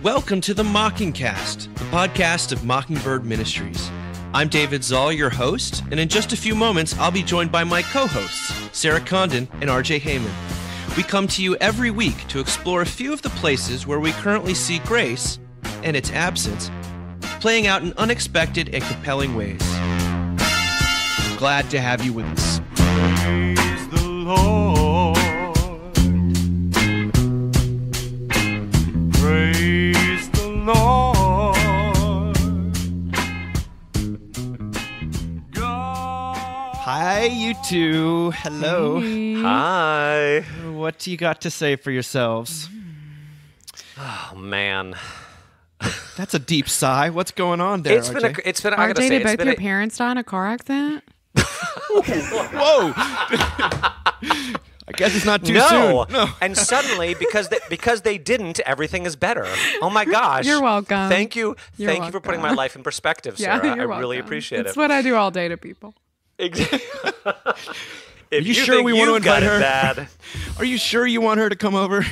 Welcome to the Mockingcast, the podcast of Mockingbird Ministries. I'm David Zoll, your host, and in just a few moments, I'll be joined by my co-hosts, Sarah Condon and RJ Heyman. We come to you every week to explore a few of the places where we currently see grace, and its absence, playing out in unexpected and compelling ways. Glad to have you with us. Praise the Lord. Praise the Lord. God. Hi, you two. Hello. Hi. What do you got to say for yourselves? Oh man, That's a deep sigh. What's going on there, it's been RJ? it's been. I RJ, gotta say, did it's both been your parents die in a car accident? Whoa! I guess it's not too no. soon. No. And suddenly, because they didn't, everything is better. Oh my gosh! You're welcome. Thank you. You're Thank you for putting my welcome. life in perspective, Yeah, Sarah. I you're really welcome. appreciate It's it. what I do all day to people. Exactly. Are you sure think we want to you've got invite her? it bad, Are you sure you want her to come over?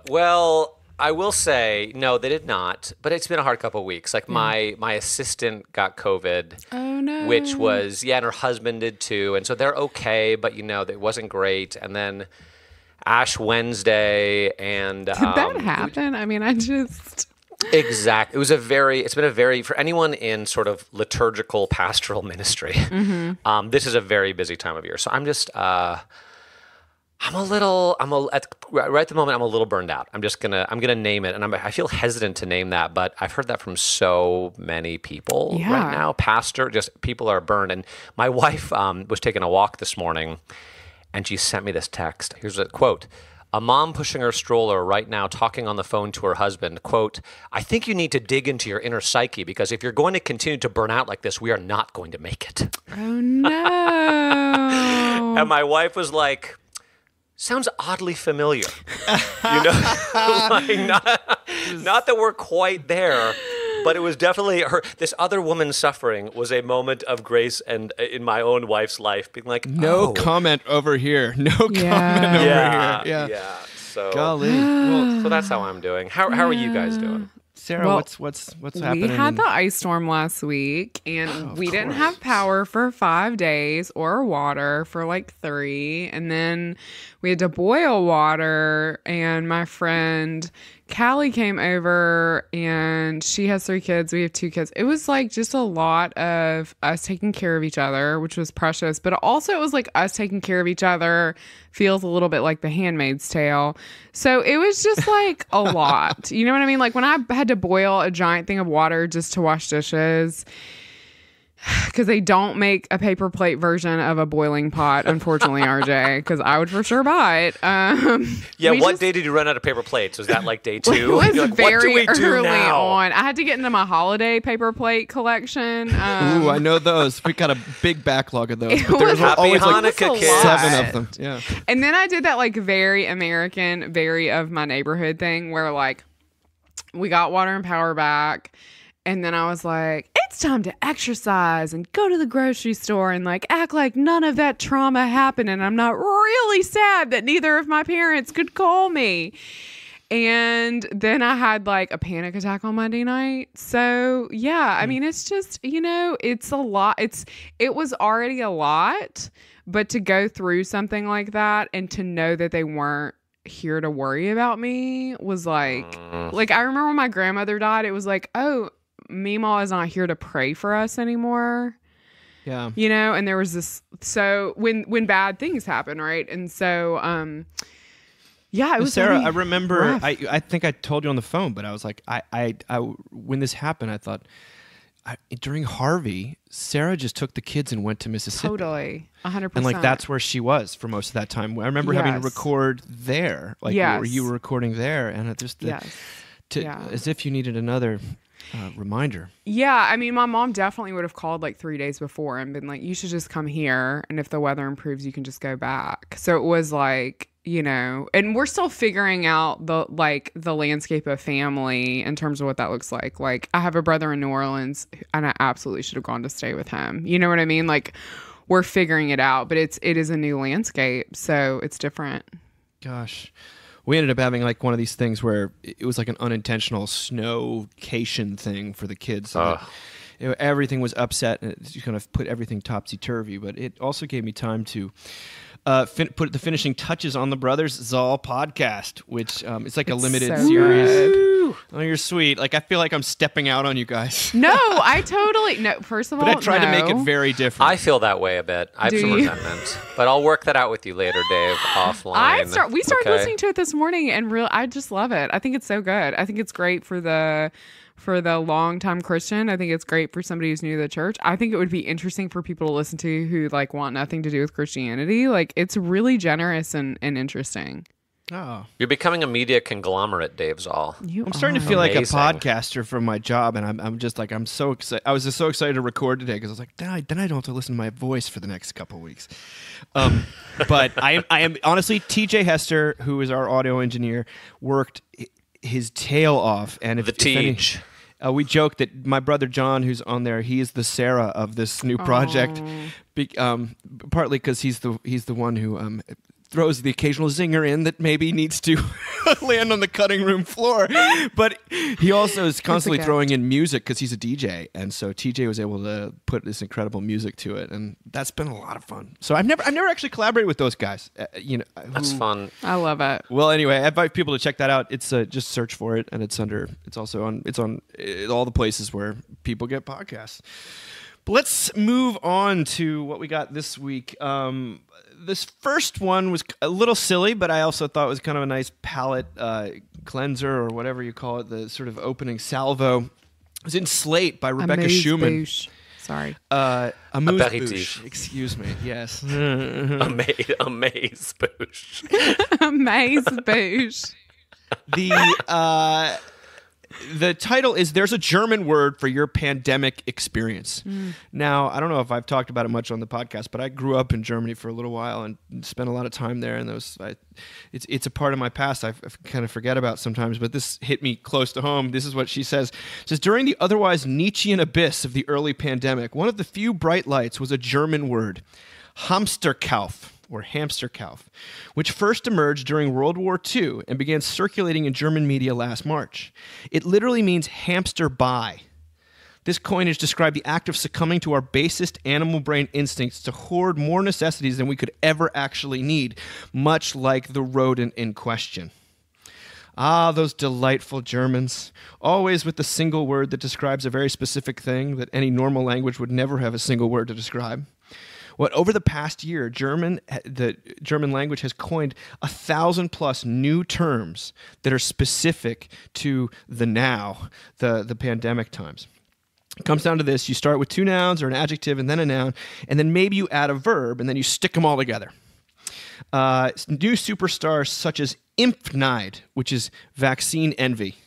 well, I will say no, they did not. But it's been a hard couple of weeks. Like my assistant got COVID. Oh no. Which was, and her husband did too. And so they're okay, but it wasn't great. And then Ash Wednesday and... Did that happen? I mean, I just... Exactly. It's been a very, for anyone in sort of liturgical pastoral ministry, this is a very busy time of year. So I'm just, right at the moment, I'm a little burned out. I'm gonna name it. And I feel hesitant to name that, but I've heard that from so many people right now. People are burned. And my wife was taking a walk this morning and she sent me this text. Here's a quote. A mom pushing her stroller right now talking on the phone to her husband, quote, I think you need to dig into your inner psyche because if you're going to continue to burn out like this, we are not going to make it. Oh no. And my wife was like, sounds oddly familiar. Like not that we're quite there, but it was definitely this other woman's suffering was a moment of grace and in my own wife's life being like, No comment over here. No comment over here. Yeah. So, Golly. Well, so that's how I'm doing. How are you guys doing? Sarah, Well, what's happening? We had the ice storm last week, and we didn't have power for 5 days or water for like 3. And then we had to boil water, and my friend Callie came over, and she has 3 kids. We have 2 kids. It was like just a lot of us taking care of each other, which was precious. But also it was like us taking care of each other feels a little bit like The Handmaid's Tale. So it was just like a lot. You know what I mean? Like when I had to boil a giant thing of water just to wash dishes, because they don't make a paper plate version of a boiling pot, unfortunately, RJ, because I would for sure buy it. What day did you run out of paper plates? Was that like day 2? It was You're like, very what do we do early now? on. I had to get into my holiday paper plate collection. Ooh, I know those. We got a big backlog of those. But there's Happy always like Hanukkah, kids. 7 of them. Yeah. And then I did that like very American, very of my neighborhood thing where like we got water and power back. And then I was like, it's time to exercise and go to the grocery store and like act like none of that trauma happened. And I'm not really sad that neither of my parents could call me. And then I had like a panic attack on Monday night. So yeah, I mean, it's just, it's a lot. It was already a lot, but to go through something like that and to know that they weren't here to worry about me was like I remember when my grandmother died, it was like, oh, Meemaw is not here to pray for us anymore. Yeah. And there was this, so when bad things happen, right? And so, it was Sarah, really I remember, rough. I think I told you on the phone, but I was like, I when this happened, I thought, during Harvey, Sarah just took the kids and went to Mississippi. Totally, 100%. And like that's where she was for most of that time. I remember having to record there, like you were recording there, and it just as if you needed another reminder. Yeah, I mean, my mom definitely would have called like 3 days before and been like, "You should just come here, and if the weather improves, you can just go back." So it was like, and we're still figuring out the landscape of family in terms of what that looks like. Like, I have a brother in New Orleans, and I absolutely should have gone to stay with him. You know what I mean? Like, we're figuring it out, but it is a new landscape, so it's different. Gosh. We ended up having like one of these things where it was like an unintentional snowcation thing for the kids. So that everything was upset and it kind of put everything topsy-turvy. But it also gave me time to put the finishing touches on the Brothers Zoll podcast, which it's like a limited so series. good. Oh, you're sweet. Like, I feel like I'm stepping out on you guys. No, I totally no. First of all, But I tried to make it no. very different. I feel that way a bit. I have Do some you? resentment, but I'll work that out with you later, Dave, offline. We started okay? listening to it this morning, and I just love it. I think it's so good. I think it's great for the longtime Christian. I think it's great for somebody who's new to the church. I think it would be interesting for people to listen to who like want nothing to do with Christianity. Like, it's really generous and interesting. Oh. You're becoming a media conglomerate, Dave Zoll. I'm starting to feel like a Amazing. podcaster from my job, and I'm just like, I'm so excited. I was just so excited to record today because I was like, then I don't have to listen to my voice for the next couple of weeks. But I am honestly, TJ Hester, who is our audio engineer, worked his tail off, and if Teach. we joke that my brother John, who's on there, he is the Sarah of this new project, partly because he's the one who throws the occasional zinger in that maybe needs to land on the cutting room floor, but he also is constantly throwing in music because he's a DJ, and so TJ was able to put this incredible music to it, and that's been a lot of fun. So I've never actually collaborated with those guys. That's fun. I love it. Well, anyway, I invite people to check that out. It's just search for it, and it's on all the places where people get podcasts. But let's move on to what we got this week. This first one was a little silly, but I also thought it was kind of a nice palate cleanser, or whatever you call it, the sort of opening salvo. It was in Slate by Rebecca Schumann. Bouche. Sorry. Amuse Aperitif. bouche. Excuse me. Yes. Amaze boosh. Amaze Bouche. The title is There's a German Word for Your Pandemic Experience. Now, I don't know if I've talked about it much on the podcast, but I grew up in Germany for a little while and spent a lot of time there, and it's a part of my past I kind of forget about sometimes, but this hit me close to home. This is what she says. It says, during the otherwise Nietzschean abyss of the early pandemic, one of the few bright lights was a German word, Hamsterkauf, or Hamsterkauf, which first emerged during World War II and began circulating in German media last March. It literally means hamster buy. This coinage described the act of succumbing to our basest animal brain instincts to hoard more necessities than we could ever actually need, much like the rodent in question. Ah, those delightful Germans, always with the single word that describes a very specific thing that any normal language would never have a single word to describe. Over the past year, the German language has coined 1,000+ new terms that are specific to the now, the pandemic times. It comes down to this. You start with two nouns or an adjective and then a noun, and then maybe you add a verb, and then you stick them all together. New superstars such as Impfneid, which is vaccine envy,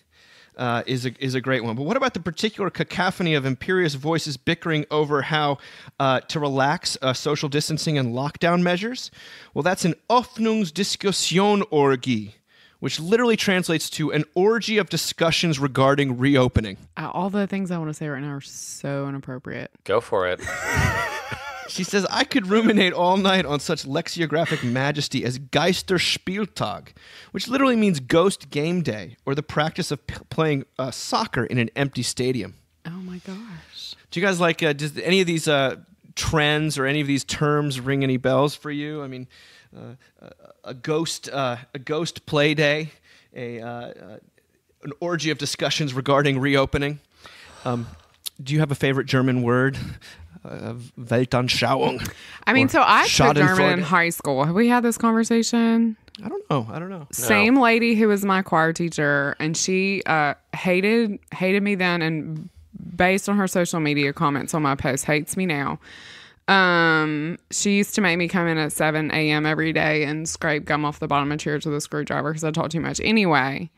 is a great one. But what about the particular cacophony of imperious voices bickering over how to relax social distancing and lockdown measures? Well, that's an Öffnungsdiskussionorgie, which literally translates to an orgy of discussions regarding reopening. All the things I want to say right now are so inappropriate. Go for it. She says, I could ruminate all night on such lexicographic majesty as Geisterspieltag, which literally means ghost game day, or the practice of playing soccer in an empty stadium. Oh my gosh. Do you guys like, does any of these trends or any of these terms ring any bells for you? I mean, a ghost play day, an orgy of discussions regarding reopening. Do you have a favorite German word? Weltanschauung. I mean, so I took German in Schadenfreude. high school. Have we had this conversation? I don't know. Same lady who was my choir teacher, and she hated me then, and based on her social media comments on my post, hates me now. She used to make me come in at 7 a.m. every day and scrape gum off the bottom of chairs with a screwdriver because I talked too much. Anyway.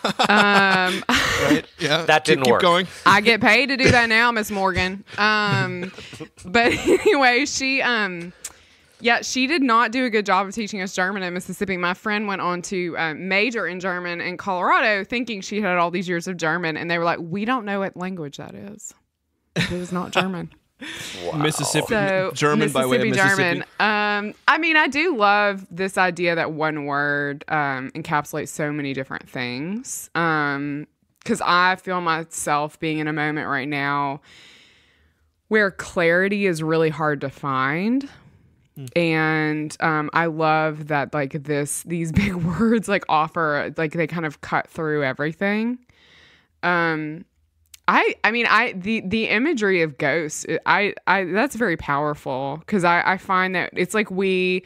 Right? Yeah. That didn't Keep work. going. I get paid to do that now, Miss Morgan. But anyway, she did not do a good job of teaching us German in Mississippi. My friend went on to major in German in Colorado thinking she had all these years of German, and they were like, we don't know what language that is. It is not German. Mississippi So, German by way of Mississippi. German. I mean, I do love this idea that one word encapsulates so many different things. Because I feel myself being in a moment right now where clarity is really hard to find. And I love that like these big words like offer, like they kind of cut through everything. The imagery of ghosts, I that's very powerful because I find that it's like we,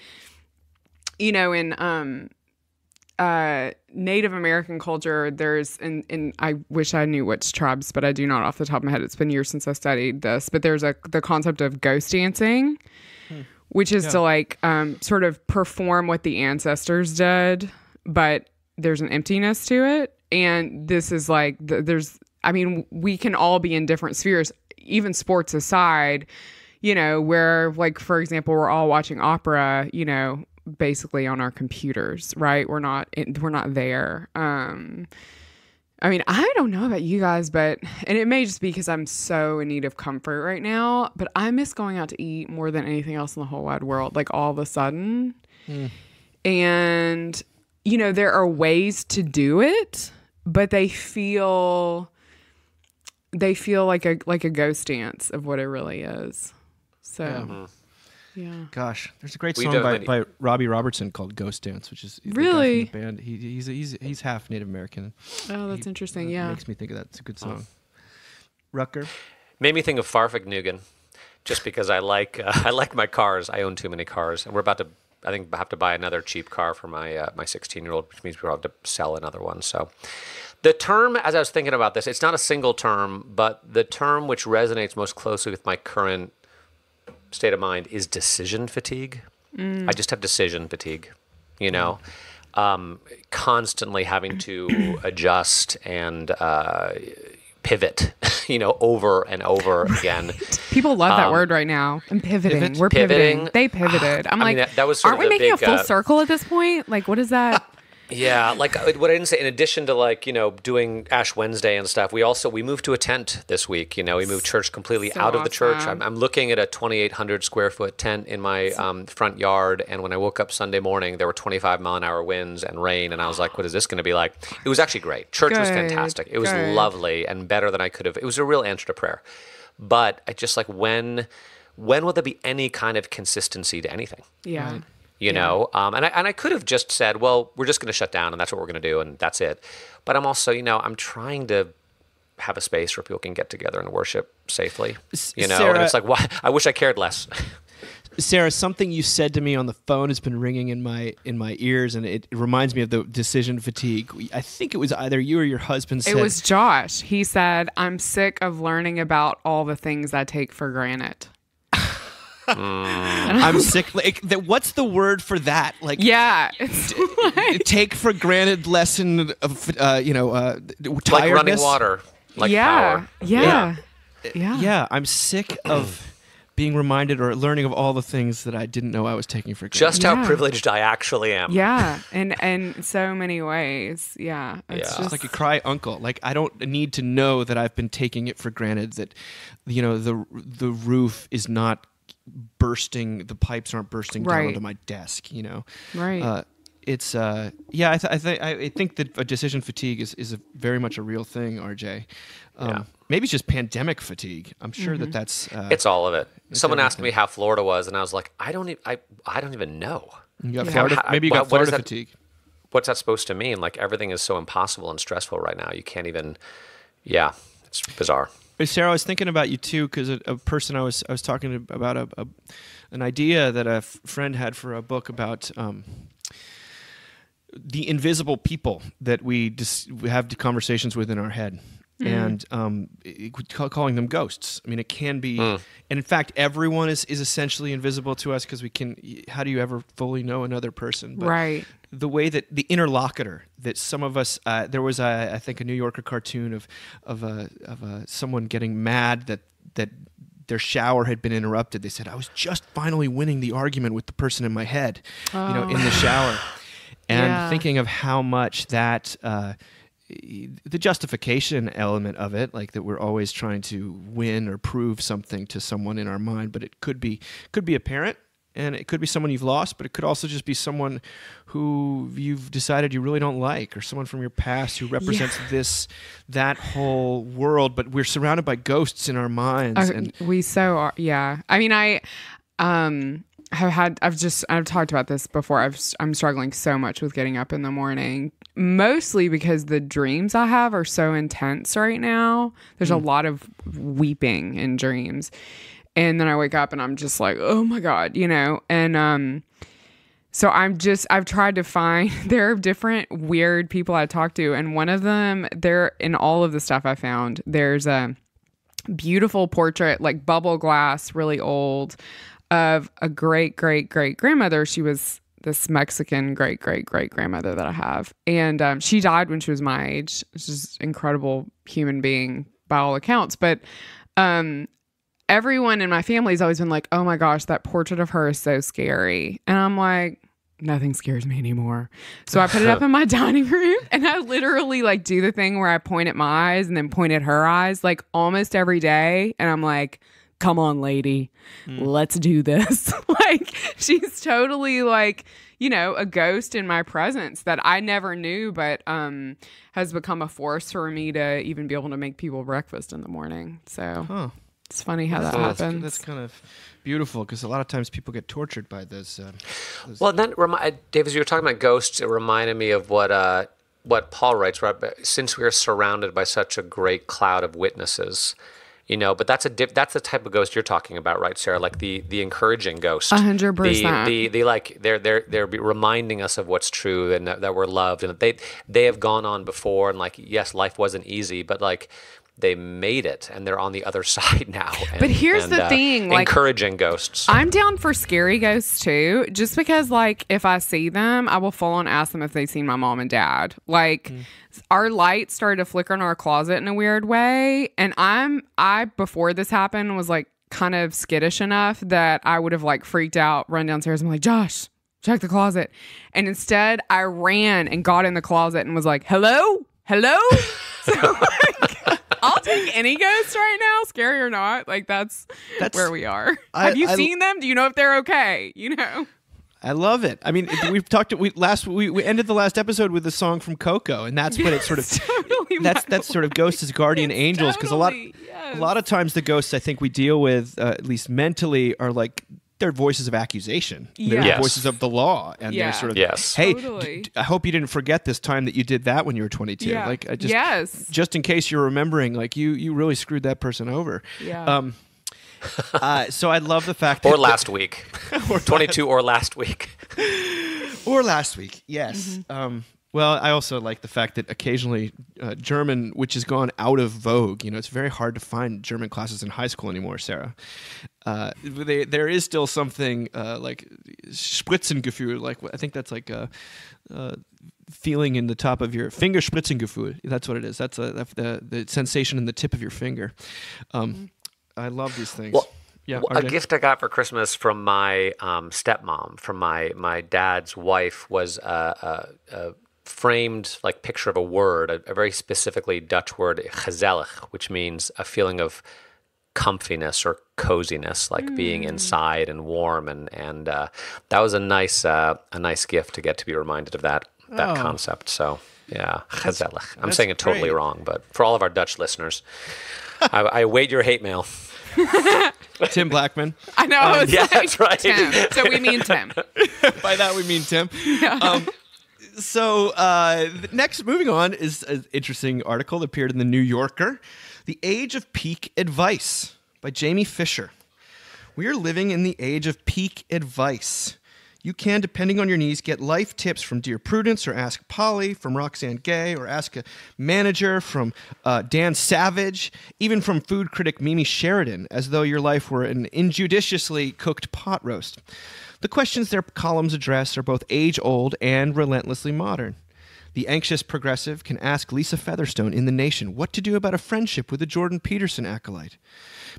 in Native American culture, there's, and I wish I knew which tribes, but I do not off the top of my head. It's been years since I studied this, but there's the concept of ghost dancing, which is to like sort of perform what the ancestors did, but there's an emptiness to it. And this is like, we can all be in different spheres, even sports aside, where like, for example, we're all watching opera, basically on our computers, right? We're not there. I don't know about you guys, and it may just be because I'm so in need of comfort right now, but I miss going out to eat more than anything else in the whole wide world, like all of a sudden. And, there are ways to do it, but they feel like a ghost dance of what it really is. So, yeah. Gosh, there's a great song by Robbie Robertson called "Ghost Dance," which is really the guy from the band. He's half Native American. Oh, that's interesting. Yeah, makes me think of that. It's a good song. Rucker made me think of Farfignugan, just because I like my cars. I own too many cars, and we're about to. I think I have to buy another cheap car for my 16-year-old, which means we'll have to sell another one. So, the term, as I was thinking about this, it's not a single term, but the term which resonates most closely with my current state of mind is decision fatigue. I just have decision fatigue, constantly having to adjust and pivot, over and over again. People love that word right now. I'm pivoting. Pivot? We're pivoting. They pivoted. I'm that was sort aren't of we the making big, a full circle at this point? Like, what is that? Yeah, like what I didn't say, in addition to doing Ash Wednesday and stuff, we moved to a tent this week. We moved church completely out of the church. I'm looking at a 2,800 square foot tent in my front yard, and when I woke up Sunday morning, there were 25-mile-an-hour winds and rain, and I was like, what is this going to be like? It was actually great. Church was fantastic. It was lovely and better than I could have. It was a real answer to prayer. But I just like, when will there be any kind of consistency to anything? Yeah. Right. And I could have just said, well, we're just going to shut down and that's what we're going to do and that's it. But I'm also, I'm trying to have a space where people can get together and worship safely, Sarah, and it's like, why? I wish I cared less. Sarah, something you said to me on the phone has been ringing in my ears, and it reminds me of the decision fatigue. I think it was either you or your husband said... It was Josh. He said, I'm sick of learning about all the things I take for granted. I'm sick. Like, what's the word for that? Like, yeah, it's like, take for granted lesson of tiredness. Like running water, like power. Yeah. I'm sick of being reminded or learning of all the things that I didn't know I was taking for granted. Just how privileged I actually am. Yeah, and in so many ways. Yeah, It's just like a cry uncle. Like, I don't need to know that I've been taking it for granted that the roof is not bursting, the pipes aren't bursting down onto my desk, right. It's I think that decision fatigue is very much a real thing, RJ. Maybe it's just pandemic fatigue. I'm sure that's it's all of it. Someone asked me how Florida was, and I was like, I don't even know. You got Florida, maybe you got Florida fatigue. What's that supposed to mean? Like, everything is so impossible and stressful right now. You can't even. Yeah, it's bizarre. Sarah, I was thinking about you too, because a person I was talking about an idea that a friend had for a book about the invisible people that we have conversations with in our head, and calling them ghosts. I mean, it can be, and in fact, everyone is essentially invisible to us because we can. How do you ever fully know another person? But right. The way that the interlocutor that some of us, there was I think a New Yorker cartoon of someone getting mad that their shower had been interrupted. They said, I was just finally winning the argument with the person in my head, in the shower, and thinking of how much that the justification element of it, like that we're always trying to win or prove something to someone in our mind, but it could be a parent, and it could be someone you've lost, but it could also just be someone who you've decided you really don't like, or someone from your past who represents that whole world, but we're surrounded by ghosts in our minds. And we so are, yeah. I mean, I've talked about this before. I'm struggling so much with getting up in the morning, mostly because the dreams I have are so intense right now. There's a lot of weeping in dreams. And then I wake up and I'm just like, oh my God, and so I've tried to find, there are different weird people I talk to, and one of them, in all of the stuff I found, there's a beautiful portrait, like bubble glass, really old, of a great grandmother. She was this Mexican great grandmother that I have, and she died when she was my age. She's an incredible human being by all accounts, but everyone in my family has always been like, oh my gosh, that portrait of her is so scary. And I'm like, nothing scares me anymore. So I put it up in my dining room, and I literally like do the thing where I point at my eyes and then point at her eyes like almost every day. And I'm like, come on, lady, let's do this. Like, she's totally like, a ghost in my presence that I never knew, but has become a force for me to even be able to make people breakfast in the morning. So it's funny how that happens. That's kind of beautiful, because a lot of times people get tortured by those. Well, then, Dave, as you were talking about ghosts, it reminded me of what Paul writes, right? Since we are surrounded by such a great cloud of witnesses, but that's the type of ghost you're talking about, right, Sarah? Like the encouraging ghost. 100%. The like they're reminding us of what's true, and that we're loved, and that they have gone on before, and like, yes, life wasn't easy, but like, they made it, and they're on the other side now. But here's the thing, like, encouraging ghosts. I'm down for scary ghosts too, just because like if I see them, I will full on ask them if they've seen my mom and dad. Like our light started to flicker in our closet in a weird way, and I before this happened was like kind of skittish enough that I would have like freaked out, run downstairs and be like, Josh, check the closet. And instead I ran and got in the closet and was like, hello? So like, I'll take any ghost right now, scary or not. Like that's where we are. Have you seen them? Do you know if they're okay? I love it. I mean, we've talked. We ended the last episode with a song from Coco, and that's what it sort of. Totally that's sort of ghosts as guardian angels, because a lot of times the ghosts I think we deal with, at least mentally, are like, they're voices of accusation. They're voices of the law, and they're sort of, hey, totally. I hope you didn't forget this time that you did that when you were 22. Yeah. Like, just in case you're remembering, like you really screwed that person over. Yeah. So I love the fact that or last week, or 22, or last week, or last week. Yes. Mm-hmm. Well, I also like the fact that occasionally German, which has gone out of vogue, it's very hard to find German classes in high school anymore, Sarah. There is still something like Spritzengefühl, like I think that's like a feeling in the top of your finger, Spritzengefühl. That's what it is. That's the sensation in the tip of your finger. I love these things. Well, yeah, a gift I got for Christmas from my stepmom, from my dad's wife, was a framed like picture of a word, a very specifically Dutch word, gezellig, which means a feeling of comfiness or coziness, like being inside and warm, and that was a nice gift to get to be reminded of that concept. So yeah, gezellig. I'm saying it totally wrong, but for all of our Dutch listeners, I await your hate mail. Tim Blackman. I know. That's right. Tim. So we mean Tim. By that we mean Tim. Yeah. So next, moving on, is an interesting article that appeared in the New Yorker, "The Age of Peak Advice" by Jamie Fisher. We are living in the age of peak advice. You can, depending on your needs, get life tips from Dear Prudence, or Ask Polly from Roxanne Gay, or Ask a Manager from Dan Savage, even from food critic Mimi Sheridan, as though your life were an injudiciously cooked pot roast. The questions their columns address are both age-old and relentlessly modern. The anxious progressive can ask Lisa Featherstone in The Nation what to do about a friendship with a Jordan Peterson acolyte.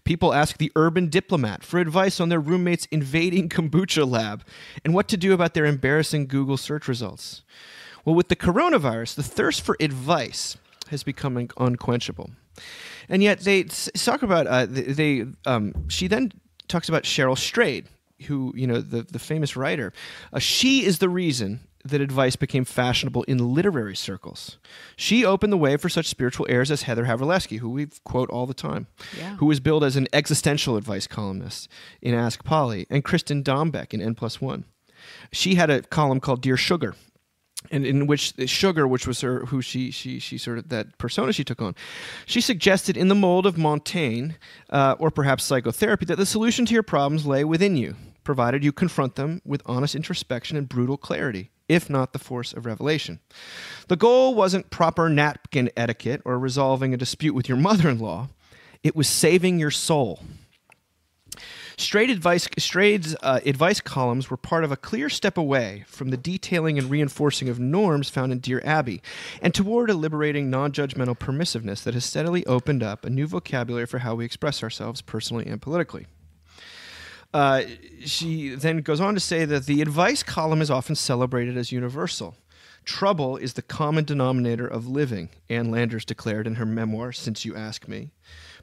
People ask the urban diplomat for advice on their roommate's invading kombucha lab, and what to do about their embarrassing Google search results. Well, with the coronavirus, the thirst for advice has become unquenchable. And yet they talk about, she then talks about Cheryl Strayed, who, the famous writer. She is the reason that advice became fashionable in literary circles. She opened the way for such spiritual heirs as Heather Havrilesky, who we quote all the time, who was billed as an existential advice columnist in Ask Polly, and Kristen Dombeck in N+1. She had a column called Dear Sugar, and in which Sugar, which was she sort of, that persona she took on, she suggested in the mold of Montaigne, or perhaps psychotherapy, that the solution to your problems lay within you, provided you confront them with honest introspection and brutal clarity, if not the force of revelation. The goal wasn't proper napkin etiquette or resolving a dispute with your mother-in-law. It was saving your soul. Strayd's advice columns were part of a clear step away from the detailing and reinforcing of norms found in Dear Abby, and toward a liberating, non-judgmental permissiveness that has steadily opened up a new vocabulary for how we express ourselves personally and politically. She then goes on to say that the advice column is often celebrated as universal. Trouble is the common denominator of living, Ann Landers declared in her memoir, Since You Ask Me,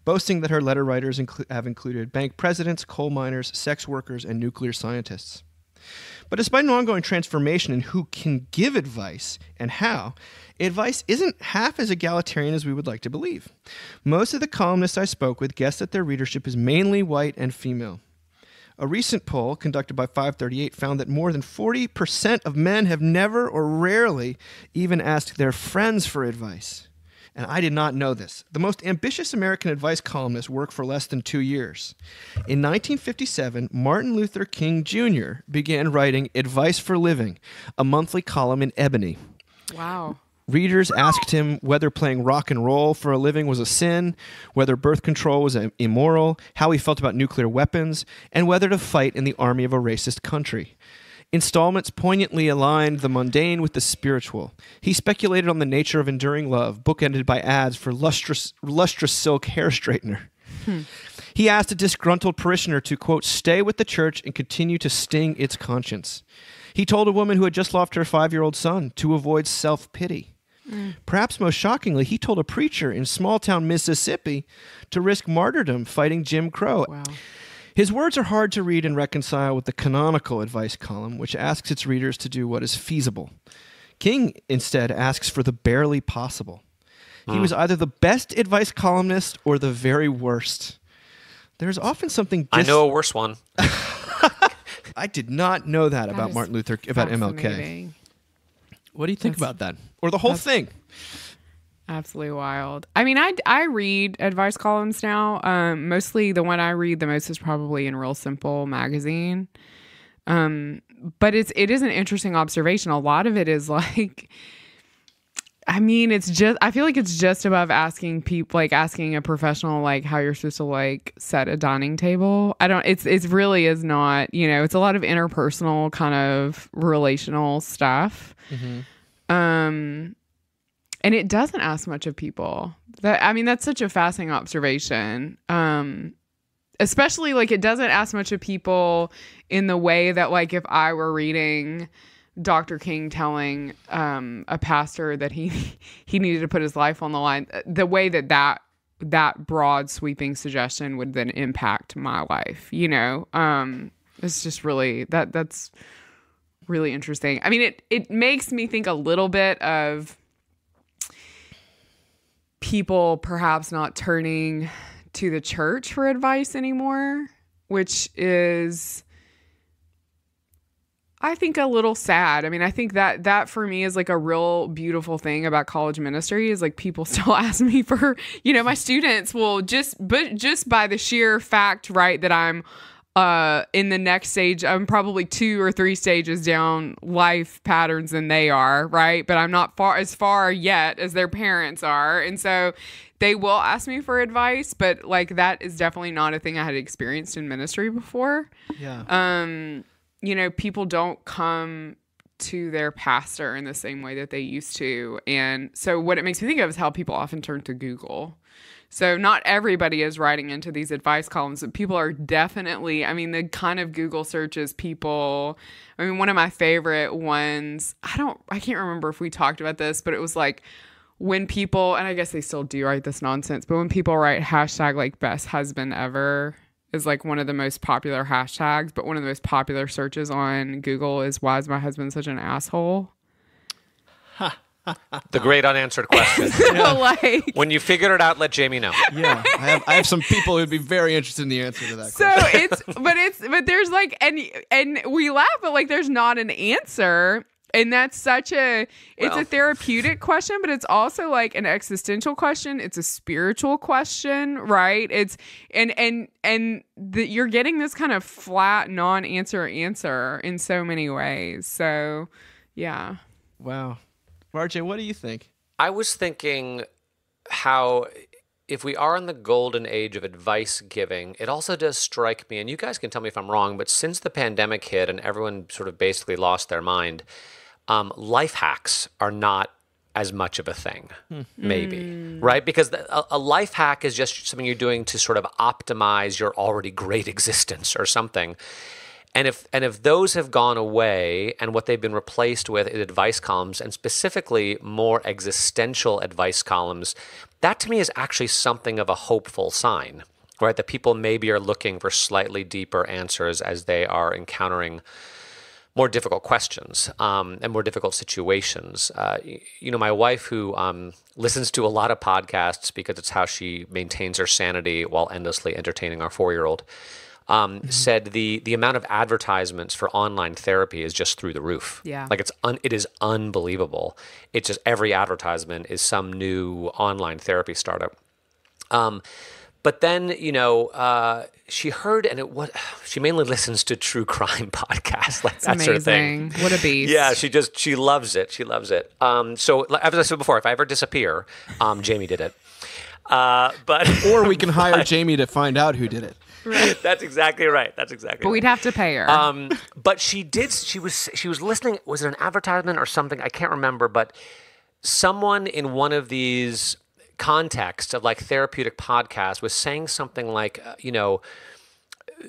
boasting that her letter writers have included bank presidents, coal miners, sex workers, and nuclear scientists. But despite an ongoing transformation in who can give advice and how, advice isn't half as egalitarian as we would like to believe. Most of the columnists I spoke with guessed that their readership is mainly white and female. A recent poll conducted by 538 found that more than 40% of men have never or rarely even asked their friends for advice. And I did not know this. The most ambitious American advice columnists worked for less than 2 years. In 1957, Martin Luther King Jr. began writing Advice for Living, a monthly column in Ebony. Wow. Readers asked him whether playing rock and roll for a living was a sin, whether birth control was immoral, how he felt about nuclear weapons, and whether to fight in the army of a racist country. Installments poignantly aligned the mundane with the spiritual. He speculated on the nature of enduring love, bookended by ads for lustrous silk hair straightener. He asked a disgruntled parishioner to, quote, stay with the church and continue to sting its conscience. He told a woman who had just lost her 5-year-old son to avoid self-pity. Perhaps most shockingly, he told a preacher in small-town Mississippi to risk martyrdom fighting Jim Crow. Wow. His words are hard to read and reconcile with the canonical advice column, which asks its readers to do what is feasible. King, instead, asks for the barely possible. He was either the best advice columnist or the very worst. There's often something... I know a worse one. I did not know that about Martin Luther, about MLK. Fascinating. What do you think about that? Or the whole thing? Absolutely wild. I mean, I read advice columns now. Mostly the one I read the most is probably in Real Simple magazine. But it is an interesting observation. A lot of it is like, I mean, I feel like it's just above asking people, like asking a professional, like how you're supposed to like set a dining table. It really is not, it's a lot of interpersonal kind of relational stuff. And it doesn't ask much of people. That's such a fascinating observation. Especially like it doesn't ask much of people in the way that like if I were reading Dr. King telling a pastor that he needed to put his life on the line, the way that broad sweeping suggestion would then impact my life, it's just really that's really interesting. I mean, it makes me think a little bit of people perhaps not turning to the church for advice anymore, which is, I think, a little sad. I mean, I think that for me is like a real beautiful thing about college ministry is like people still ask me for, my students will just by the sheer fact, right, that I'm in the next stage, I'm probably 2 or 3 stages down life patterns than they are, right? But I'm not as far yet as their parents are. And so they will ask me for advice, but like that is definitely not a thing I had experienced in ministry before. Yeah. People don't come to their pastor in the same way that they used to. And so what it makes me think of is how people often turn to Google. So not everybody is writing into these advice columns, but people are definitely, I mean, the kind of Google searches people, I mean, one of my favorite ones, I can't remember if we talked about this, but it was like when people, and I guess they still do write this nonsense, but when people write hashtag like best husband ever is like one of the most popular hashtags, but one of the most popular searches on Google is why is my husband such an asshole? The great unanswered question. Like, when you figure it out, let Jamie know. Yeah, I have some people who'd be very interested in the answer to that so question. but there's like, and we laugh, but like there's not an answer. And that's such a therapeutic question, but it's also like an existential question. It's a spiritual question, right? It's you're getting this kind of flat non-answer answer in so many ways. So, yeah. Wow. RJ, what do you think? I was thinking how if we are in the golden age of advice giving, it also does strike me, and you guys can tell me if I'm wrong, but since the pandemic hit and everyone sort of basically lost their mind, life hacks are not as much of a thing, maybe, right? Because a life hack is just something you're doing to sort of optimize your already great existence or something. And if those have gone away and what they've been replaced with is advice columns, and specifically more existential advice columns, that to me is actually something of a hopeful sign, right? That people maybe are looking for slightly deeper answers as they are encountering more difficult questions and more difficult situations. My wife, who listens to a lot of podcasts because it's how she maintains her sanity while endlessly entertaining our 4-year-old, said the amount of advertisements for online therapy is just through the roof. Yeah. Like it is unbelievable. It's just every advertisement is some new online therapy startup. But then, she heard, she mainly listens to true crime podcasts, like that sort of thing. What a beast. Yeah, she loves it. She loves it. So as I said before, if I ever disappear, Jamie did it. Or we can hire Jamie to find out who did it. Right. That's exactly right. But we'd have to pay her. But she was listening. Was it an advertisement or something? I can't remember. But someone in one of these contexts of like therapeutic podcasts was saying something like,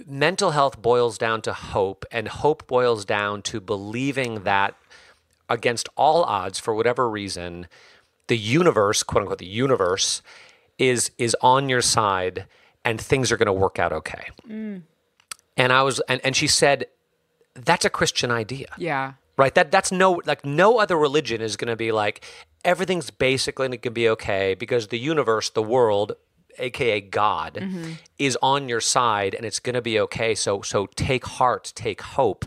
mental health boils down to hope, and hope boils down to believing that against all odds, for whatever reason, the universe, quote unquote, the universe is on your side and things are going to work out okay. And and she said, that's a Christian idea. Yeah. Right? That's no other religion is going to be like, everything's basically going to be okay because the universe, the world, aka God, is on your side and it's going to be okay. So take heart, take hope.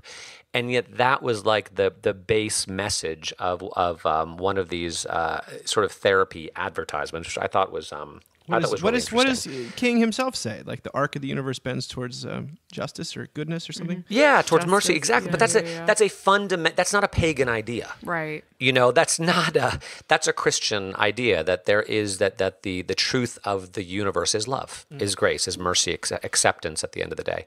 And yet that was like the base message of one of these sort of therapy advertisements, which I thought was What does King himself say? Like the arc of the universe bends towards justice or goodness or something? Yeah, towards Justice. mercy, exactly. Yeah, But that's a fundamental. That's not a pagan idea, Right. That's a Christian idea that there is that the truth of the universe is love, is grace, is mercy, acceptance at the end of the day.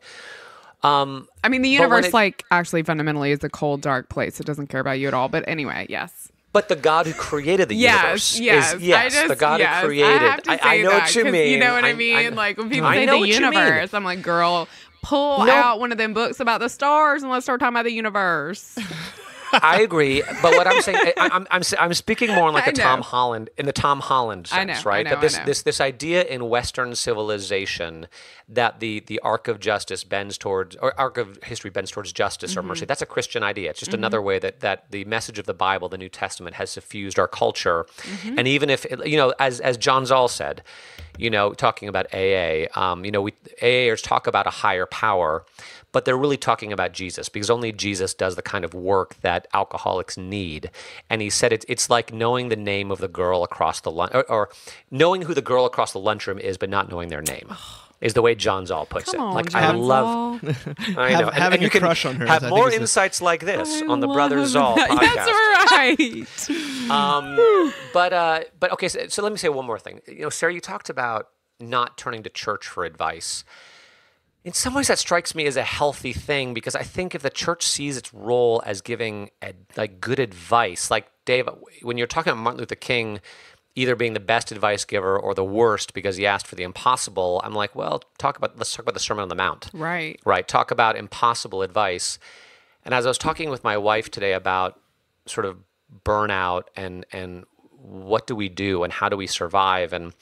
I mean, the universe, actually fundamentally is a cold, dark place. It doesn't care about you at all. But anyway, yes. But the God who created the universe yes. is, the God who created. I know what you mean. You know what I mean? Like when people say the universe, I'm like, girl, pull out one of them books about the stars and let's start talking about the universe. I agree, but what I'm saying, I'm speaking more in like Tom Holland sense, right? I know. This idea in Western civilization that the arc of justice bends towards, or arc of history bends towards justice or mercy. That's a Christian idea. It's just another way that the message of the Bible, the New Testament, has suffused our culture. And even if as John Zoll said, talking about AA, AAers talk about a higher power. But they're really talking about Jesus because only Jesus does the kind of work that alcoholics need. And he said it's like knowing the name of the girl across the lunch, or knowing who the girl across the lunchroom is, but not knowing their name. Is the way John Zoll puts it. Like I love, I know, having you a crush on her. Have more insights like this on the Brothers Zoll podcast. That's right. But okay. So let me say one more thing. Sarah, you talked about not turning to church for advice. In some ways, that strikes me as a healthy thing because I think if the church sees its role as giving good advice, like Dave, when you're talking about Martin Luther King, either being the best advice giver or the worst because he asked for the impossible, I'm like, well, let's talk about the Sermon on the Mount. Right. Right. Talk about impossible advice. And as I was talking with my wife today about sort of burnout and what do we do and how do we survive, and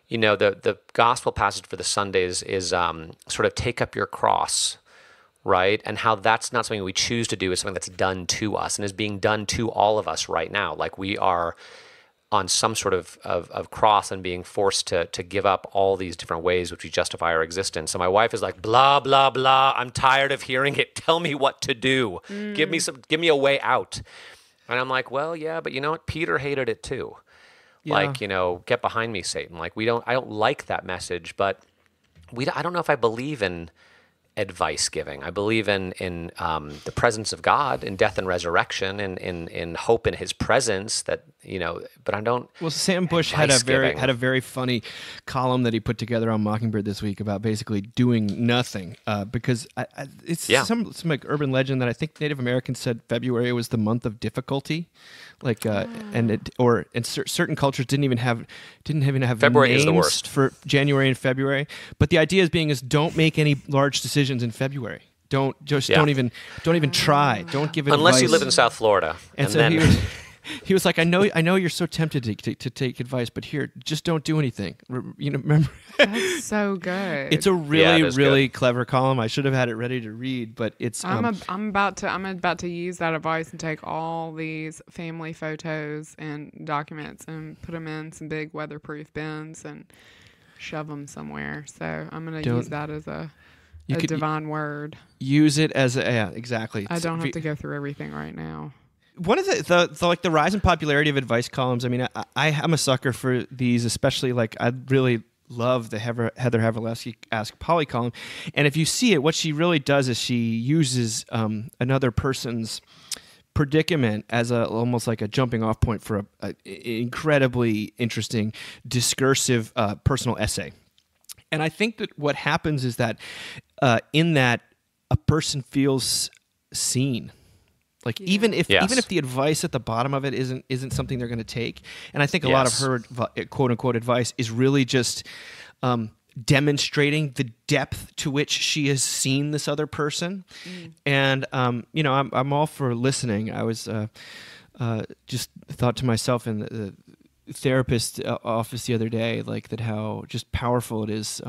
the gospel passage for the Sundays is sort of take up your cross, right? And how that's not something we choose to do, it's something that's done to us and is being done to all of us right now. Like we are on some sort of cross and being forced to give up all these different ways which we justify our existence. So my wife is like, blah, blah, blah. I'm tired of hearing it. Tell me what to do. Give me a way out. And I'm like, well, yeah, but you know what? Peter hated it too. Yeah. Like, get behind me, Satan. Like I don't like that message, but I don't know if I believe in advice giving. I believe in the presence of God, in death and resurrection, and in hope in His presence. That but I don't. Well, Sam Bush had a very funny column that he put together on Mockingbird this week about basically doing nothing because it's some like urban legend that I think Native Americans said February was the month of difficulty, like certain cultures didn't even have February names is the worst for January and February. But the idea is don't make any large decisions in February. Don't even try. Don't give advice unless you live in South Florida. And so he was like, I know you're so tempted to take advice, but here, just don't do anything. Remember? That's so good. It's a really clever column. I should have had it ready to read, but it's. I'm about to use that advice and take all these family photos and documents and put them in some big weatherproof bins and shove them somewhere. So I'm going to use that as a divine word. Use it as exactly. I don't have to go through everything right now. One of the rise in popularity of advice columns. I mean, I'm a sucker for these, especially like I really love the Heather Havrilewski Ask Polly column. And if you see it, what she really does is she uses another person's predicament as almost like a jumping off point for a incredibly interesting discursive personal essay. And I think that what happens is that in that a person feels seen. Like even if the advice at the bottom of it isn't something they're going to take, and I think a lot of her quote unquote advice is really just demonstrating the depth to which she has seen this other person, and I'm all for listening. I was just thought to myself in the therapist office the other day, like that how just powerful it is.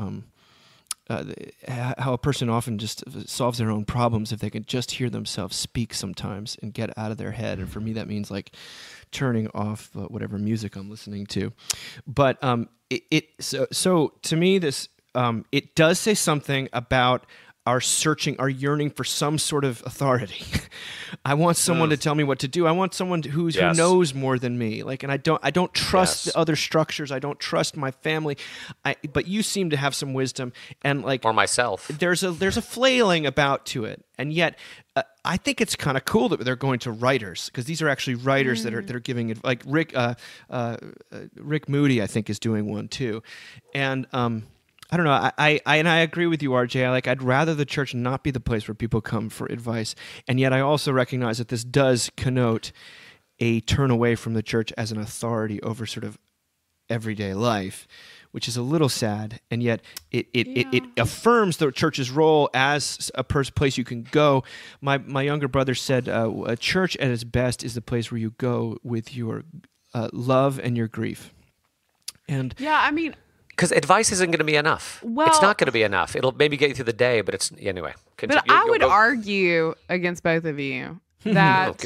How a person often just solves their own problems if they can just hear themselves speak sometimes and get out of their head. And for me, that means like turning off whatever music I'm listening to. But so to me, this it does say something about our yearning for some sort of authority. I want someone to tell me what to do. I want someone who knows more than me. Like, and I don't trust the other structures. I don't trust my family. But you seem to have some wisdom, and like, or myself. There's a flailing about to it, and yet I think it's kind of cool that they're going to writers, because these are actually writers that are giving it. Like Rick Moody, I think, is doing one too, and. I don't know. I agree with you, RJ. I'd rather the church not be the place where people come for advice, and yet I also recognize that this does connote a turn away from the church as an authority over sort of everyday life, which is a little sad. And yet it affirms the church's role as a place you can go. My younger brother said, a church at its best is the place where you go with your love and your grief. And because advice isn't going to be enough. Well, it's not going to be enough. It'll maybe get you through the day, but it's anyway. But I would argue against both of you that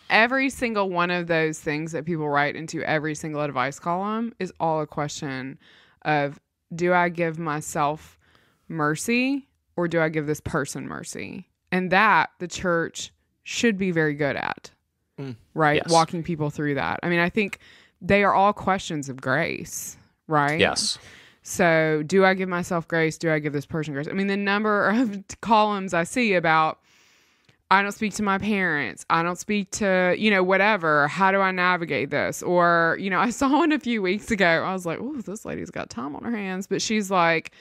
every single one of those things that people write into every single advice column is all a question of, do I give myself mercy or do I give this person mercy? And that the church should be very good at, right? Yes. Walking people through that. I mean, I think they are all questions of grace, right? Yes. So do I give myself grace? Do I give this person grace? I mean, the number of columns I see about, I don't speak to my parents. I don't speak to, whatever. How do I navigate this? Or, I saw one a few weeks ago. I was like, oh, this lady's got time on her hands. But she's like,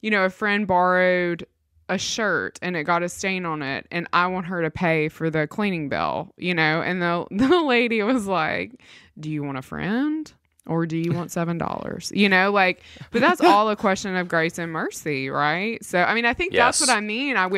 a friend borrowed a shirt and it got a stain on it. And I want her to pay for the cleaning bill, and the lady was like, do you want a friend? Or do you want $7? You know, like, but that's all a question of grace and mercy, right? So, I mean, I think that's Yes. what I mean. I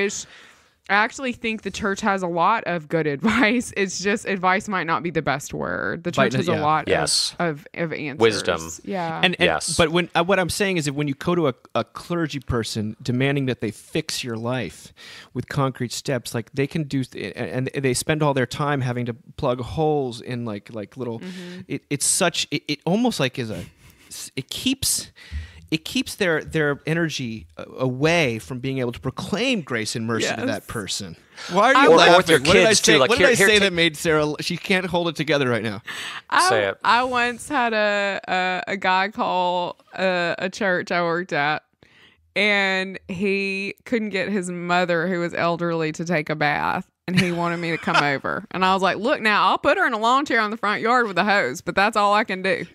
actually think the church has a lot of good advice. It's just advice might not be the best word. The church has a lot Yes. of answers. Wisdom. Yeah. And Yes. But when what I'm saying is that when you go to a clergy person demanding that they fix your life with concrete steps, like they can do, and they spend all their time having to plug holes in like little. It almost like it keeps their energy away from being able to proclaim grace and mercy to that person. Why are you Or laughing? with your What did I kids, say? too. Like, what did I here, say take- that made Sarah? She can't hold it together right now. Say it. I once had a guy call a church I worked at, and he couldn't get his mother, who was elderly, to take a bath. And he wanted me to come over. And I was like, look, now I'll put her in a lawn chair on the front yard with a hose, but that's all I can do.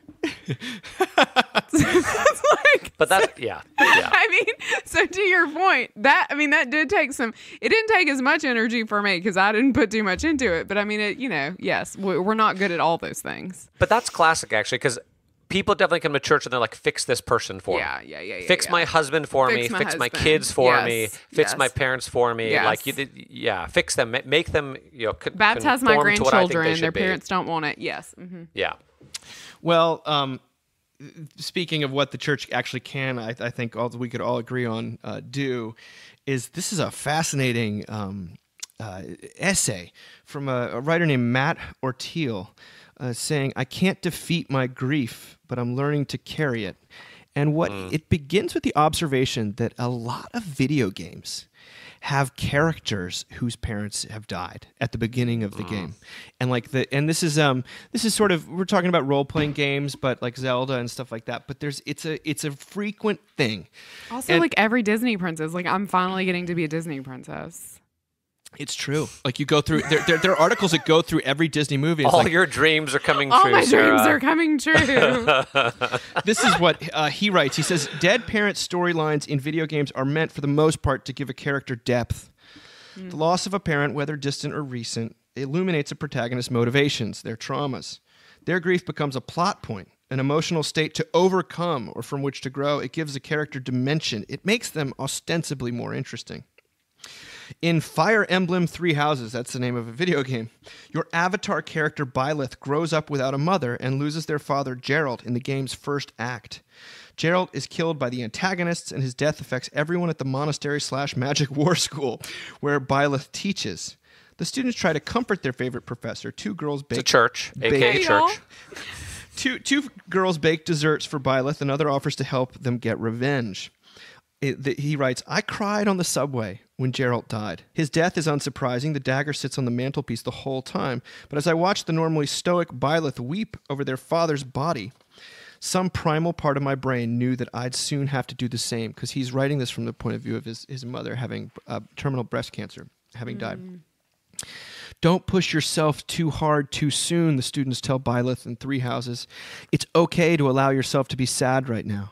It's like, But that's, yeah. I mean, so to your point, that did take it didn't take as much energy for me because I didn't put too much into it. But I mean, yes, we're not good at all those things. But that's classic, actually, because people definitely come to church and they're like, fix this person for me. Yeah. Fix my husband for me. Fix my Fix my husband. kids for Yes, me. Fix yes. my parents for me. Yes. Like, fix them. Make them, Baptize my conform to what I think they grandchildren. should Their be. parents don't want it. Yes. Yeah. Well, speaking of what the church actually can, I think we could all agree on do is this is a fascinating essay from a writer named Matt Orteal saying, I can't defeat my grief, but I'm learning to carry it. And it begins with the observation that a lot of video games have characters whose parents have died at the beginning of the game, and this is sort of, we're talking about role playing games, but like Zelda and stuff like that. But it's a frequent thing. Also, like every Disney princess, like I'm finally getting to be a Disney princess. It's true. Like you go through there are articles that go through every Disney movie. It's All like, your dreams are coming All true, my Sarah. dreams are coming true. this is what he writes. He says, dead parent storylines in video games are meant for the most part to give a character depth. The loss of a parent, whether distant or recent, illuminates a protagonist's motivations, their traumas. Their grief becomes a plot point, an emotional state to overcome or from which to grow. It gives a character dimension. It makes them ostensibly more interesting. In Fire Emblem Three Houses, that's the name of a video game, your avatar character Byleth grows up without a mother and loses their father Gerald in the game's first act. Gerald is killed by the antagonists, and his death affects everyone at the monastery/magic war school where Byleth teaches. The students try to comfort their favorite professor. Two girls It's a bake church, aka Hey, y'all. church. Two girls bake desserts for Byleth. Another offers to help them get revenge. He writes, I cried on the subway when Gerald died. His death is unsurprising. The dagger sits on the mantelpiece the whole time. But as I watched the normally stoic Byleth weep over their father's body, some primal part of my brain knew that I'd soon have to do the same, because he's writing this from the point of view of his mother having terminal breast cancer, having died. Don't push yourself too hard too soon, the students tell Byleth in Three Houses. It's okay to allow yourself to be sad right now.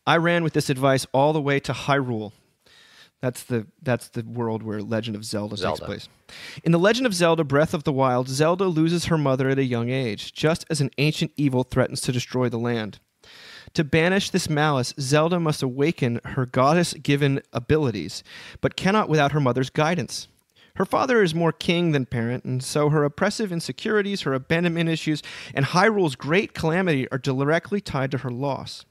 I ran with this advice all the way to Hyrule. That's the world where Legend of Zelda takes place. In The Legend of Zelda Breath of the Wild, Zelda loses her mother at a young age, just as an ancient evil threatens to destroy the land. To banish this malice, Zelda must awaken her goddess-given abilities, but cannot without her mother's guidance. Her father is more king than parent, and so her oppressive insecurities, her abandonment issues, and Hyrule's great calamity are directly tied to her loss.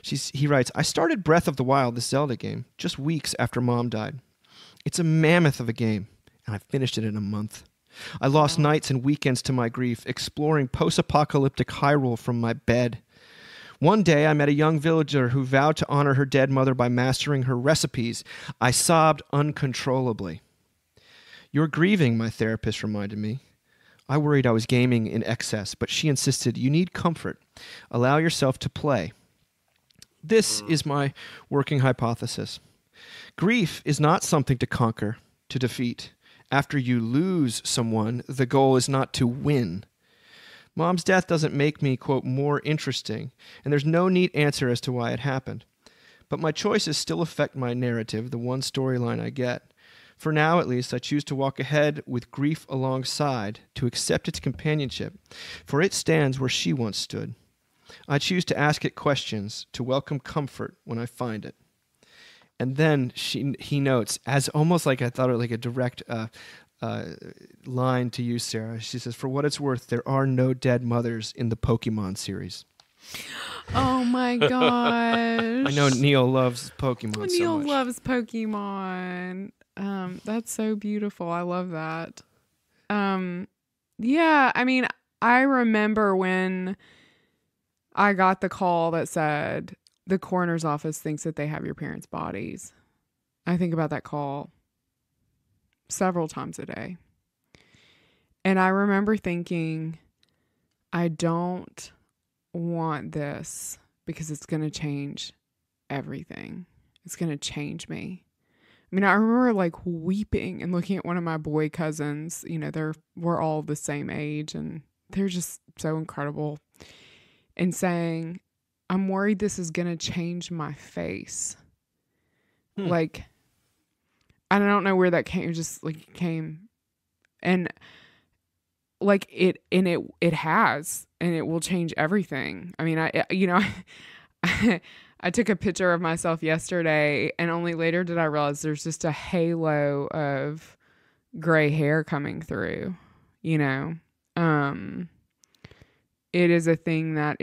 He writes, I started Breath of the Wild, the Zelda game, just weeks after Mom died. It's a mammoth of a game, and I finished it in a month. I lost nights and weekends to my grief, exploring post-apocalyptic Hyrule from my bed. One day, I met a young villager who vowed to honor her dead mother by mastering her recipes. I sobbed uncontrollably. You're grieving, my therapist reminded me. I worried I was gaming in excess, but she insisted, you need comfort. Allow yourself to play. This is my working hypothesis. Grief is not something to conquer, to defeat. After you lose someone, the goal is not to win. Mom's death doesn't make me, quote, more interesting, and there's no neat answer as to why it happened. But my choices still affect my narrative, the one storyline I get. For now, at least, I choose to walk ahead with grief alongside, to accept its companionship, for it stands where she once stood. I choose to ask it questions to welcome comfort when I find it. And then he notes, as almost like I thought it like a direct line to you, Sarah. She says, "For what it's worth, there are no dead mothers in the Pokemon series." Oh my gosh. I know Neil loves Pokemon so Neil much. loves Pokemon. That's so beautiful. I love that. Yeah, I mean, I remember when I got the call that said the coroner's office thinks that they have your parents' bodies. I think about that call several times a day. And I remember thinking, I don't want this because it's going to change everything. It's going to change me. I mean, I remember like weeping and looking at one of my boy cousins. You know, we're all the same age and they're just so incredible. And saying, I'm worried this is going to change my face. Like, I don't know where that came. It just like came. And like it has, and it will change everything. I mean, I took a picture of myself yesterday, and only later did I realize there's just a halo of gray hair coming through, you know. It is a thing it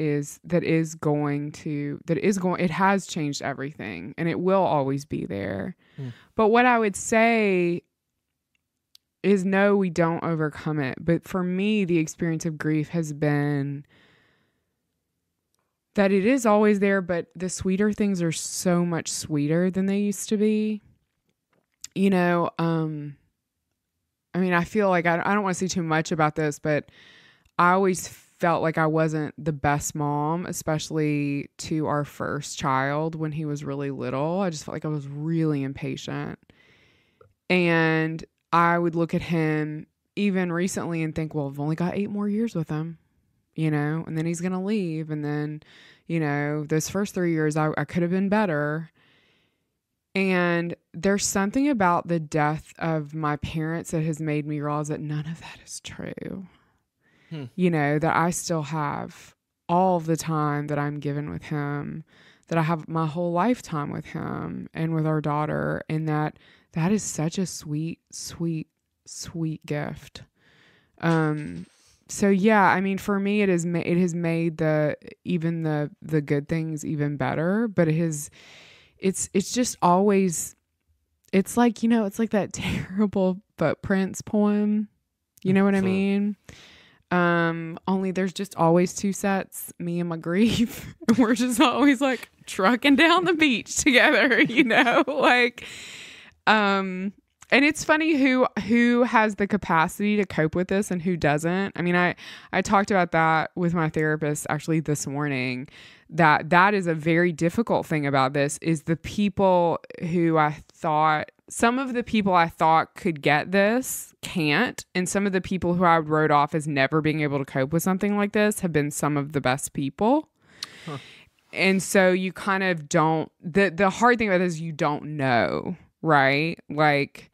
has changed everything, and it will always be there. But what I would say is, no, we don't overcome it. But for me, the experience of grief has been that it is always there, but the sweeter things are so much sweeter than they used to be. You know, I mean, I feel like I don't want to say too much about this, but I always felt like I wasn't the best mom, especially to our first child when he was really little. I just felt like I was really impatient. And I would look at him even recently and think, well, I've only got 8 more years with him, you know, and then he's going to leave. And then, you know, those first 3 years, I could have been better. And there's something about the death of my parents that has made me realize that none of that is true. You know, that I still have all the time that I'm given with him, that I have my whole lifetime with him and with our daughter, and that is such a sweet, sweet, sweet gift. So yeah, I mean, for me, it has made the good things even better, but it's just always, it's like, you know, it's like that terrible Footprints poem. You know what I mean? Only there's just always 2 sets, me and my grief. We're just always like trucking down the beach together, you know, like, and it's funny who has the capacity to cope with this and who doesn't. I mean, I talked about that with my therapist actually this morning, that is a very difficult thing about this, is the people who some of the people I thought could get this can't. And some of the people who I wrote off as never being able to cope with something like this have been some of the best people. And so you kind of don't, the hard thing about this is you don't know, right? Like,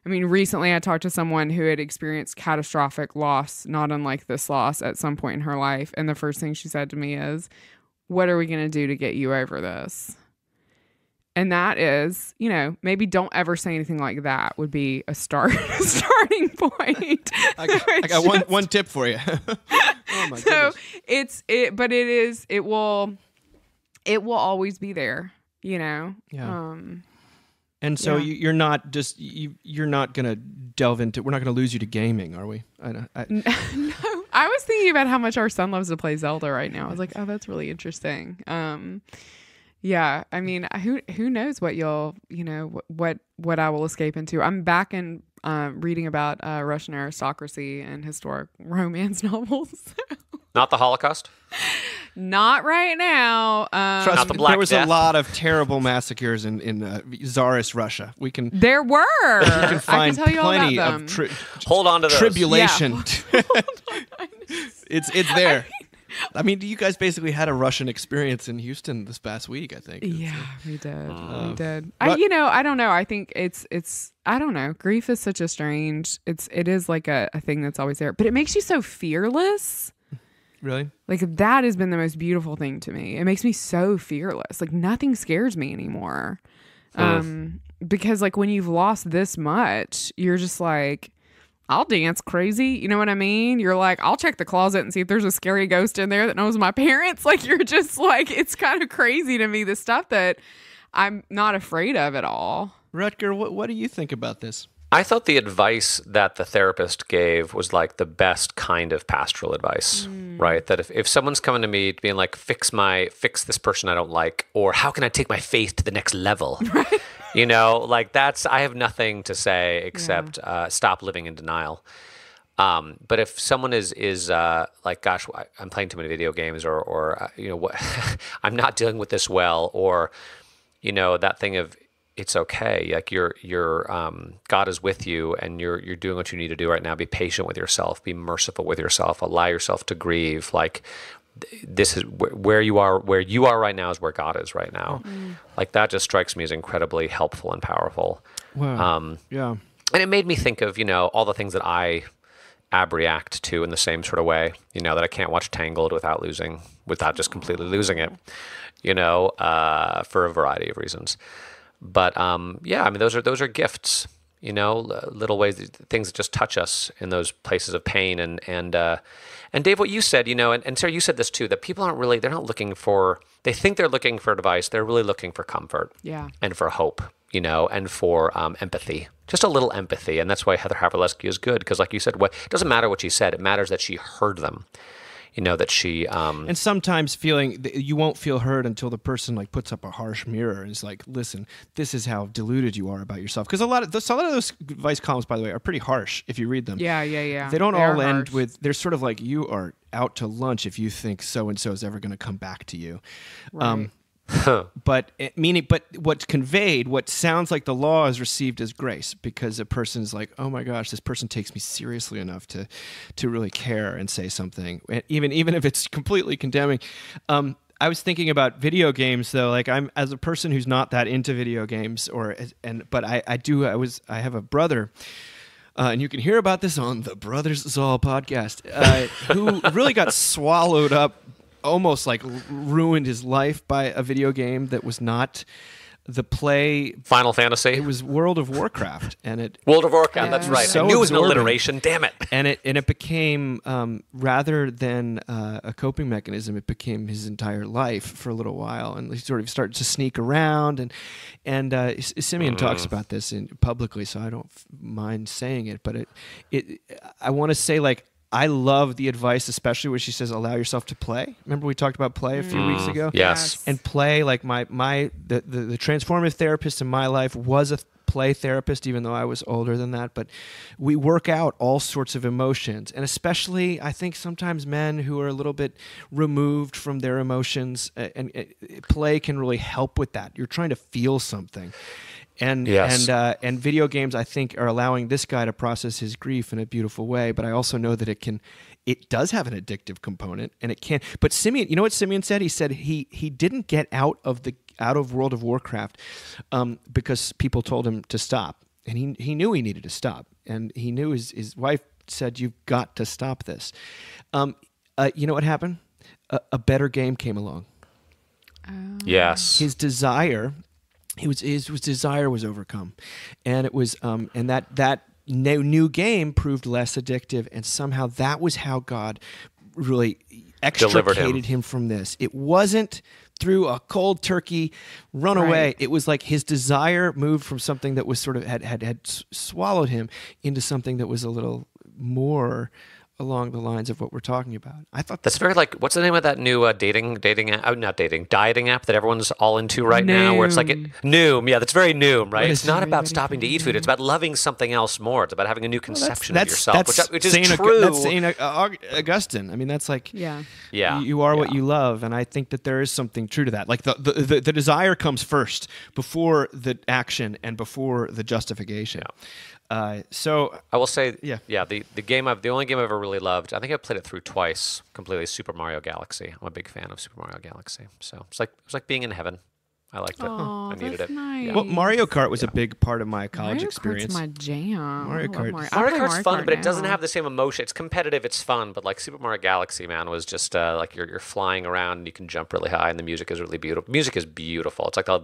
I mean, recently I talked to someone who had experienced catastrophic loss, not unlike this loss, at some point in her life. And the first thing she said to me is, what are we going to do to get you over this? And that is, you know, maybe don't ever say anything like that would be a starting point. I got one tip for you. Oh my goodness. It will always be there, you know? Yeah. And so you're not going to delve into, we're not going to lose you to gaming, are we? No, I was thinking about how much our son loves to play Zelda right now. I was like, oh, that's really interesting. Yeah, I mean, who knows what what I will escape into. I'm back in reading about Russian aristocracy and historic romance novels. Not the Holocaust? Not right now. Not the Black there was Death. a lot of terrible massacres in Tsarist Russia. There were. You can find I can tell you plenty all about them. of Hold on to those. tribulation. Yeah. It's there. I mean, you guys basically had a Russian experience in Houston this past week, I think. Yeah, we did. We did. Ru- I don't know. I think it's I don't know. Grief is such a strange, it is like a thing that's always there, but it makes you so fearless. Really? Like that has been the most beautiful thing to me. It makes me so fearless. Like nothing scares me anymore. Because like when you've lost this much, you're just like, I'll dance crazy. You know what I mean? You're like, I'll check the closet and see if there's a scary ghost in there that knows my parents. Like you're just like, it's kind of crazy to me, the stuff that I'm not afraid of at all. Rutger, what do you think about this? I thought the advice that the therapist gave was like the best kind of pastoral advice, right? That if someone's coming to me being like, fix this person I don't like, or how can I take my faith to the next level? You know, like I have nothing to say except stop living in denial. But if someone is like, gosh, I'm playing too many video games, or you know, what, I'm not dealing with this well, or you know, that thing of, it's okay. Like you're God is with you, and you're doing what you need to do right now. Be patient with yourself. Be merciful with yourself. Allow yourself to grieve. Like this is where you are. Where you are right now is where God is right now. Like that just strikes me as incredibly helpful and powerful. Wow. Yeah. And it made me think of, you know, all the things that I abreact to in the same sort of way. You know, that I can't watch Tangled without just completely losing it. You know, for a variety of reasons. But yeah, I mean, those are gifts, you know, little ways, things that just touch us in those places of pain. And Dave, what you said, you know, and Sarah, you said this too, that people they're not looking for, they think they're looking for advice. They're really looking for comfort and for hope, you know, and for empathy, just a little empathy. And that's why Heather Havrilesky is good. Because like you said, it doesn't matter what she said. It matters that she heard them. You know, that she... and sometimes you won't feel heard until the person like puts up a harsh mirror and is like, listen, this is how deluded you are about yourself. Because a lot of those advice columns, by the way, are pretty harsh if you read them. Yeah. They don't all end with, they're sort of like, you are out to lunch if you think so-and-so is ever going to come back to you. Right. But what's conveyed, what sounds like the law is received as grace, because a person's like, oh my gosh, this person takes me seriously enough to really care and say something, even if it's completely condemning. I was thinking about video games though. Like I'm, as a person who's not that into video games, but I have a brother. And you can hear about this on the Brothers Zoll podcast, who really got swallowed up, almost like ruined his life by a video game that was not the play. Final Fantasy. It was World of Warcraft, World of Warcraft. That's right. So I knew it was an absorbing. alliteration. Damn it. And it became rather than a coping mechanism, it became his entire life for a little while, and he sort of started to sneak around. And Simeon talks about this publicly, so I don't mind saying it. But I want to say, like, I love the advice, especially when she says, allow yourself to play. Remember we talked about play a few weeks ago? Yes. And play, like the transformative therapist in my life was a play therapist, even though I was older than that. But we work out all sorts of emotions. And especially, I think sometimes men who are a little bit removed from their emotions, and play can really help with that. You're trying to feel something. And video games, I think, are allowing this guy to process his grief in a beautiful way. But I also know that it does have an addictive component, and it can. But Simeon, you know what Simeon said? He said he didn't get out of World of Warcraft because people told him to stop, and he knew he needed to stop, and he knew his wife said, "You've got to stop this." You know what happened? A better game came along. Yes. His desire. His desire was overcome, and it was and that new game proved less addictive, and somehow that was how God really extricated him from this. It wasn't through a cold turkey runaway. It was like his desire moved from something that was sort of had swallowed him into something that was a little more along the lines of what we're talking about. I thought that's very like, what's the name of that new dieting app, dieting app that everyone's all into right now, where it's like Noom. Yeah, that's very Noom, right? It's not about stopping to eat food. It's about loving something else more. It's about having a new conception of yourself, which is true. That's St. Augustine. I mean, that's like, you are what you love. And I think that there is something true to that. Like the desire comes first before the action and before the justification. So I will say, the only game I've ever really loved, I think I played it through twice completely, Super Mario Galaxy. I'm a big fan of Super Mario Galaxy. So it was like being in heaven. I liked it. Oh, I needed that's it. nice. Well, Mario Kart was a big part of my college Mario experience. Kart's my jam. Mario I love Kart. Mario. I Mario play Kart's fun, Kart but it doesn't now. have the same emotion. It's competitive, it's fun, but like Super Mario Galaxy, man, was just like you're flying around and you can jump really high, and the music is really beautiful. Music is beautiful. It's like a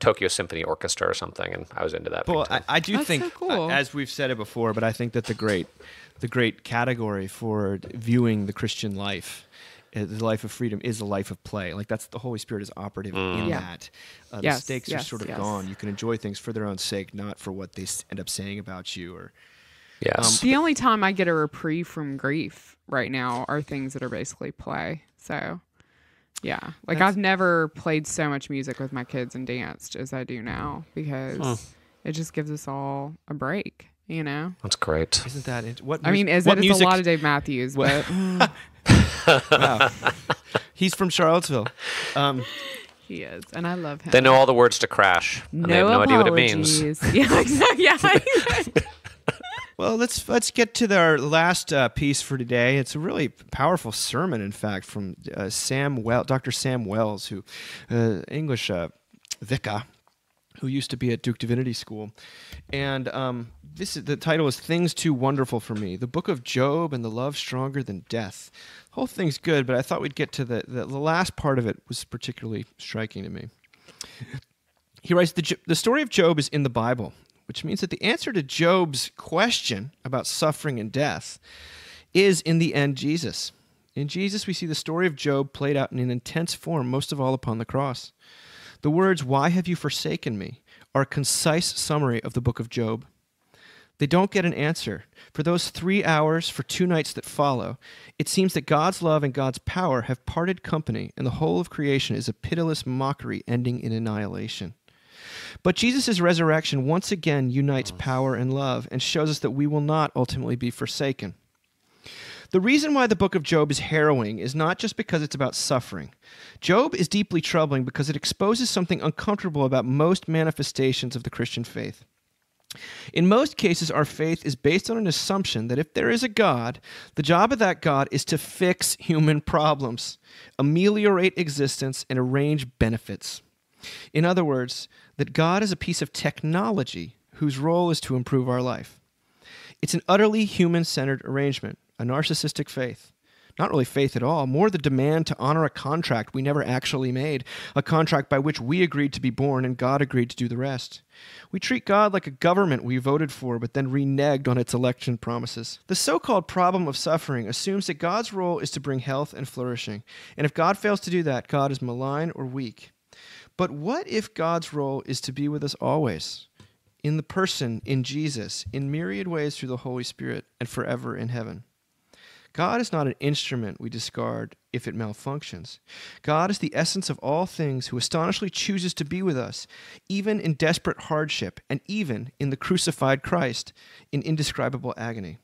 Tokyo Symphony Orchestra or something, and I was into that. Well, big time. I do That's think, so cool. as we've said it before, but I think that the great category for viewing the Christian life, the life of freedom, is the life of play. Like that's the Holy Spirit is operative in Yeah. that. The Yes, stakes are yes, sort of yes. gone. You can enjoy things for their own sake, not for what they end up saying about you. Or Yes. The only time I get a reprieve from grief right now are things that are basically play. So, yeah. Like, I've never played so much music with my kids and danced as I do now because it just gives us all a break, you know? That's great. isn't that what? I mean, what it's music? a lot of Dave Matthews, but Wow. He's from Charlottesville. he is. And I love him. They know all the words to Crash, and they have no idea what it means. apologies. Yeah, exactly. Yeah. Well, let's get to our last piece for today. It's a really powerful sermon, in fact, from Dr. Sam Wells, who English vicar, who used to be at Duke Divinity School, and the title is "Things Too Wonderful for Me: The Book of Job and the Love Stronger Than Death." The whole thing's good, but I thought we'd get to the last part of it was particularly striking to me. He writes, the story of Job is in the Bible, which means that the answer to Job's question about suffering and death is, in the end, Jesus. In Jesus, we see the story of Job played out in an intense form, most of all upon the cross. The words, "Why have you forsaken me?" are a concise summary of the book of Job. They don't get an answer. For those 3 hours, for 2 nights that follow, it seems that God's love and God's power have parted company, and the whole of creation is a pitiless mockery ending in annihilation. But Jesus' resurrection once again unites power and love and shows us that we will not ultimately be forsaken. The reason why the book of Job is harrowing is not just because it's about suffering. Job is deeply troubling because it exposes something uncomfortable about most manifestations of the Christian faith. In most cases, our faith is based on an assumption that if there is a God, the job of that God is to fix human problems, ameliorate existence, and arrange benefits. In other words, that God is a piece of technology whose role is to improve our life. It's an utterly human-centered arrangement, a narcissistic faith. Not really faith at all, more the demand to honor a contract we never actually made, a contract by which we agreed to be born and God agreed to do the rest. We treat God like a government we voted for but then reneged on its election promises. The so-called problem of suffering assumes that God's role is to bring health and flourishing, and if God fails to do that, God is malign or weak. But what if God's role is to be with us always, in the person, in Jesus, in myriad ways through the Holy Spirit, and forever in heaven? God is not an instrument we discard if it malfunctions. God is the essence of all things who astonishingly chooses to be with us, even in desperate hardship, and even in the crucified Christ in indescribable agony.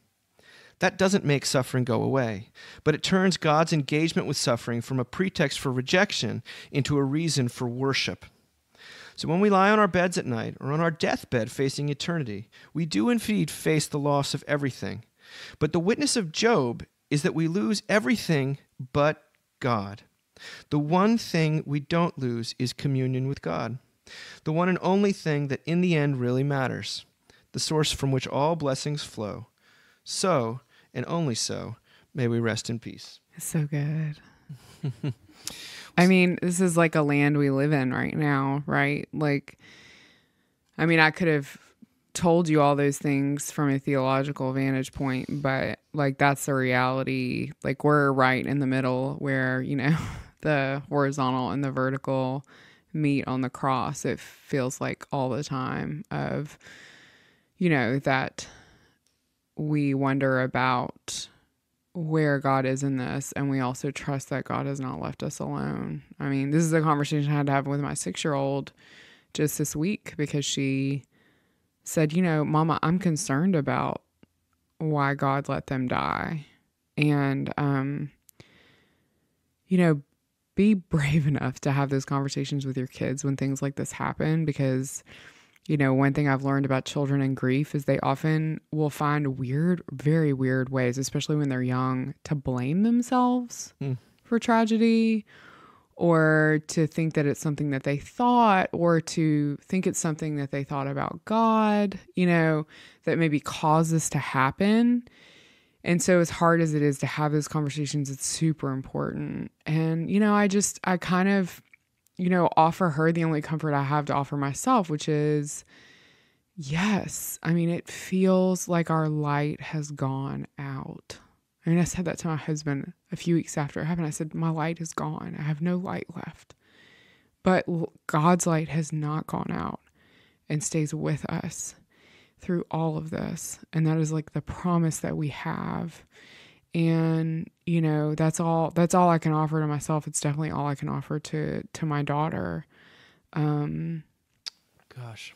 That doesn't make suffering go away, but it turns God's engagement with suffering from a pretext for rejection into a reason for worship. So when we lie on our beds at night or on our deathbed facing eternity, we do indeed face the loss of everything. But the witness of Job is that we lose everything but God. The one thing we don't lose is communion with God, the one and only thing that in the end really matters, the source from which all blessings flow. So, and only so, may we rest in peace. It's so good. I mean, this is like a land we live in right now, right? Like, I mean, I could have told you all those things from a theological vantage point, but like that's the reality. Like we're right in the middle where, you know, the horizontal and the vertical meet on the cross. It feels like all the time of, you know, that we wonder about where God is in this, and we also trust that God has not left us alone. I mean, this is a conversation I had to have with my 6-year-old just this week because she said, you know, Mama, I'm concerned about why God let them die. And, you know, be brave enough to have those conversations with your kids when things like this happen, because, you know, one thing I've learned about children and grief is they often will find weird, very weird ways, especially when they're young, to blame themselves for tragedy, or to think that it's something that they thought, or to think it's something that they thought about God, that maybe caused this to happen. And so as hard as it is to have those conversations, it's super important. And, I kind of, offer her the only comfort I have to offer myself, which is, yes, it feels like our light has gone out. I said that to my husband a few weeks after it happened. I said, my light is gone. I have no light left. But God's light has not gone out and stays with us through all of this. And that is like the promise that we have. And, that's all I can offer to myself. It's definitely all I can offer to my daughter. Gosh.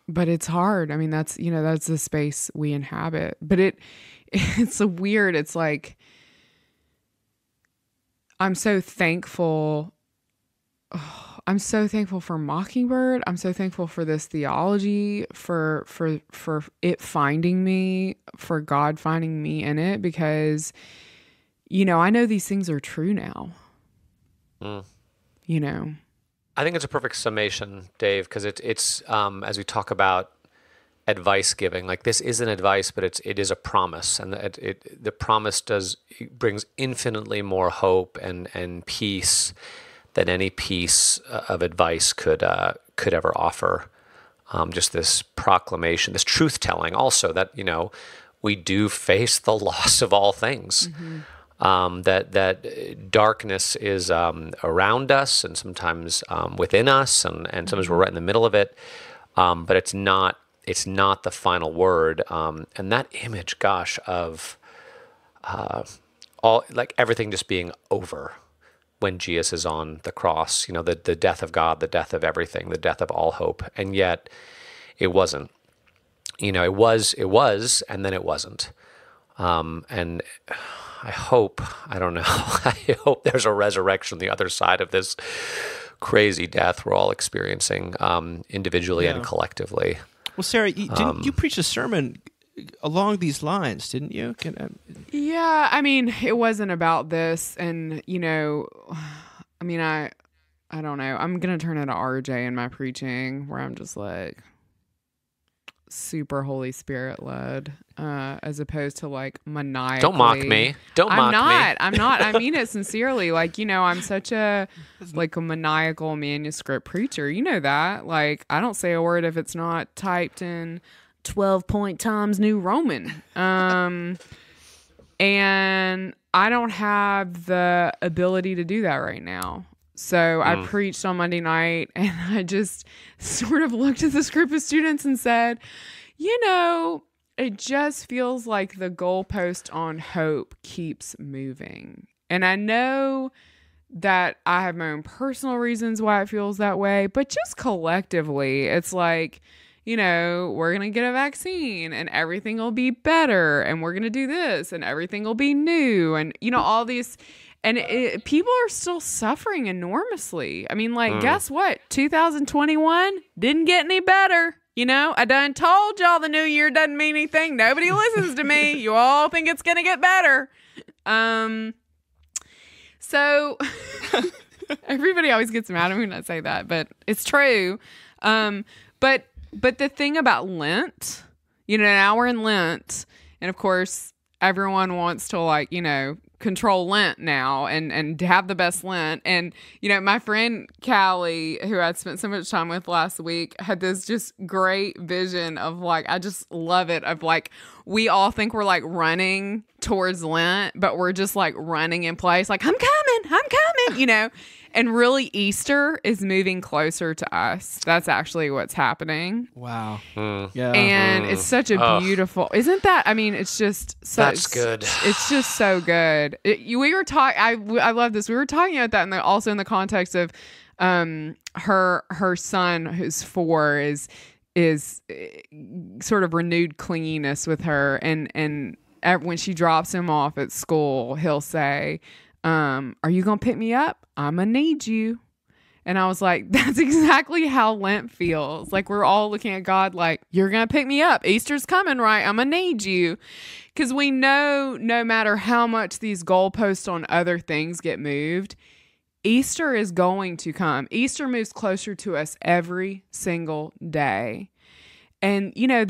But it's hard. That's the space we inhabit. But it's so weird. It's like, I'm so thankful. I'm so thankful for Mockingbird. I'm so thankful for this theology, for it finding me, for God finding me in it, because, I know these things are true now. I think it's a perfect summation, Dave, because it's as we talk about advice giving, like this isn't advice, but it is a promise, and the promise brings infinitely more hope and peace than any piece of advice could ever offer. Just this proclamation, this truth telling, also that we do face the loss of all things. Mm-hmm. That darkness is around us, and sometimes within us, and sometimes we're right in the middle of it. But it's not the final word. And that image, gosh, of all, like everything just being over when Jesus is on the cross, the death of God, the death of everything, the death of all hope. And yet it wasn't. It was, and then it wasn't. And I hope there's a resurrection on the other side of this crazy death we're all experiencing, individually and collectively. Well, Sarah, didn't you preach a sermon along these lines, didn't you? Yeah, it wasn't about this, and I don't know. I'm gonna turn into RJ in my preaching, where I'm just like super Holy Spirit led, as opposed to like maniacally. Don't mock me. I'm not. I mean it sincerely. Like, I'm such a maniacal manuscript preacher. You know that. Like, I don't say a word if it's not typed in 12-point Times New Roman. And I don't have the ability to do that right now. So I preached on Monday night, and I just sort of looked at this group of students and said, it just feels like the goalpost on hope keeps moving. And I know that I have my own personal reasons why it feels that way, but just collectively, it's like, we're going to get a vaccine and everything will be better, and we're going to do this and everything will be new, and, all these, and people are still suffering enormously. Guess what? 2021 didn't get any better. I done told y'all the new year doesn't mean anything. Nobody listens to me. You all think it's going to get better. So everybody always gets mad at me when I say that, but it's true. But the thing about Lent, now we're in Lent, and of course everyone wants to control Lent now and have the best Lent. And, my friend Callie, who I'd spent so much time with last week, had this just great vision of I just love it, of we all think we're running towards Lent, but we're just running in place. I'm coming, and really Easter is moving closer to us. That's actually what's happening. Wow. Yeah. And it's such a beautiful, isn't that? It's just so, that's good. It's just so good. We were talking, I love this. We were talking about that also in the context of her son, who's 4, is sort of renewed clinginess with her, and when she drops him off at school, he'll say, are you gonna pick me up? I'm gonna need you. And I was like, that's exactly how Lent feels. We're all looking at God you're gonna pick me up. Easter's coming, right? I'm gonna need you. Because we know no matter how much these goalposts on other things get moved, Easter is going to come. Easter moves closer to us every single day. And, you know,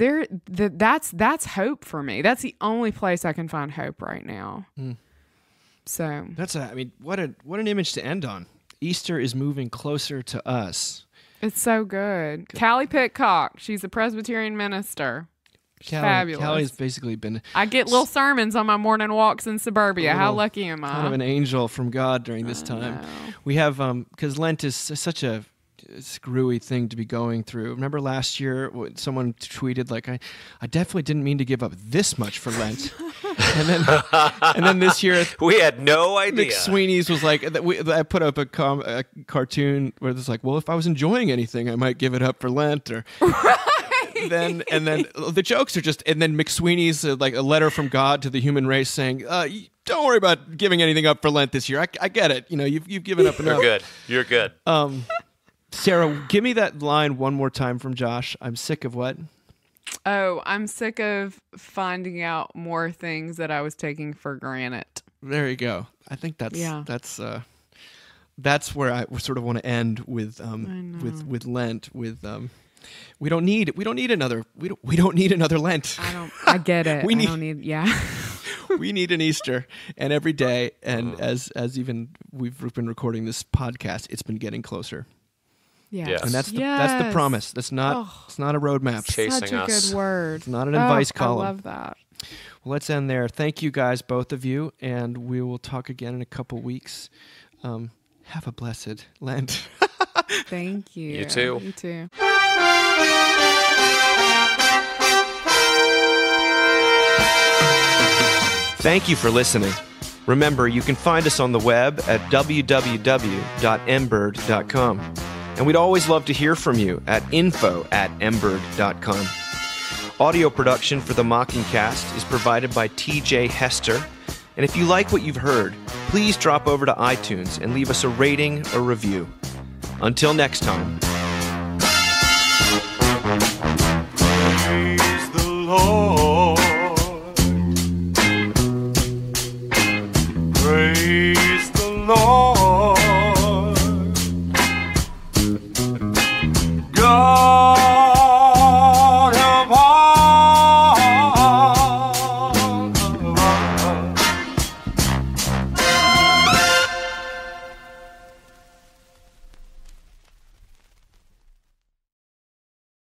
that's hope for me. That's the only place I can find hope right now. So what an image to end on. Easter is moving closer to us. It's so good. Callie Pitcock, she's a Presbyterian minister. Fabulous. Callie's basically been... I get little sermons on my morning walks in suburbia. How lucky am I? Kind of an angel from God during this time. We have, because Lent is such a screwy thing to be going through. Remember last year, someone tweeted, like, I definitely didn't mean to give up this much for Lent. and then this year... We had no idea. McSweeney's was like, I put up a cartoon where it's like, well, if I was enjoying anything, I might give it up for Lent. Or... and then the jokes are just, and then McSweeney's like a letter from God to the human race saying, don't worry about giving anything up for Lent this year. I get it. You know, you've given up enough. You're good. Sarah, give me that line one more time from Josh. I'm sick of what? Oh, I'm sick of finding out more things that I was taking for granted. There you go. I think that's where I sort of want to end with Lent. We don't need another Lent. I get it. We need an Easter, and every day, and as even we've been recording this podcast, it's been getting closer. Yes. And that's the promise. That's not it's not a roadmap. Chasing Such a us. good word. It's not an advice column. I love that. Well, let's end there. Thank you guys, both of you, and we will talk again in a couple weeks. Have a blessed Lent. Thank you. You too. You too. Thank you for listening. Remember, you can find us on the web at www.embird.com. And we'd always love to hear from you at info@embird.com. Audio production for the Mockingcast is provided by TJ Hester. And if you like what you've heard, please drop over to iTunes and leave us a rating or review. Until next time. Praise the Lord.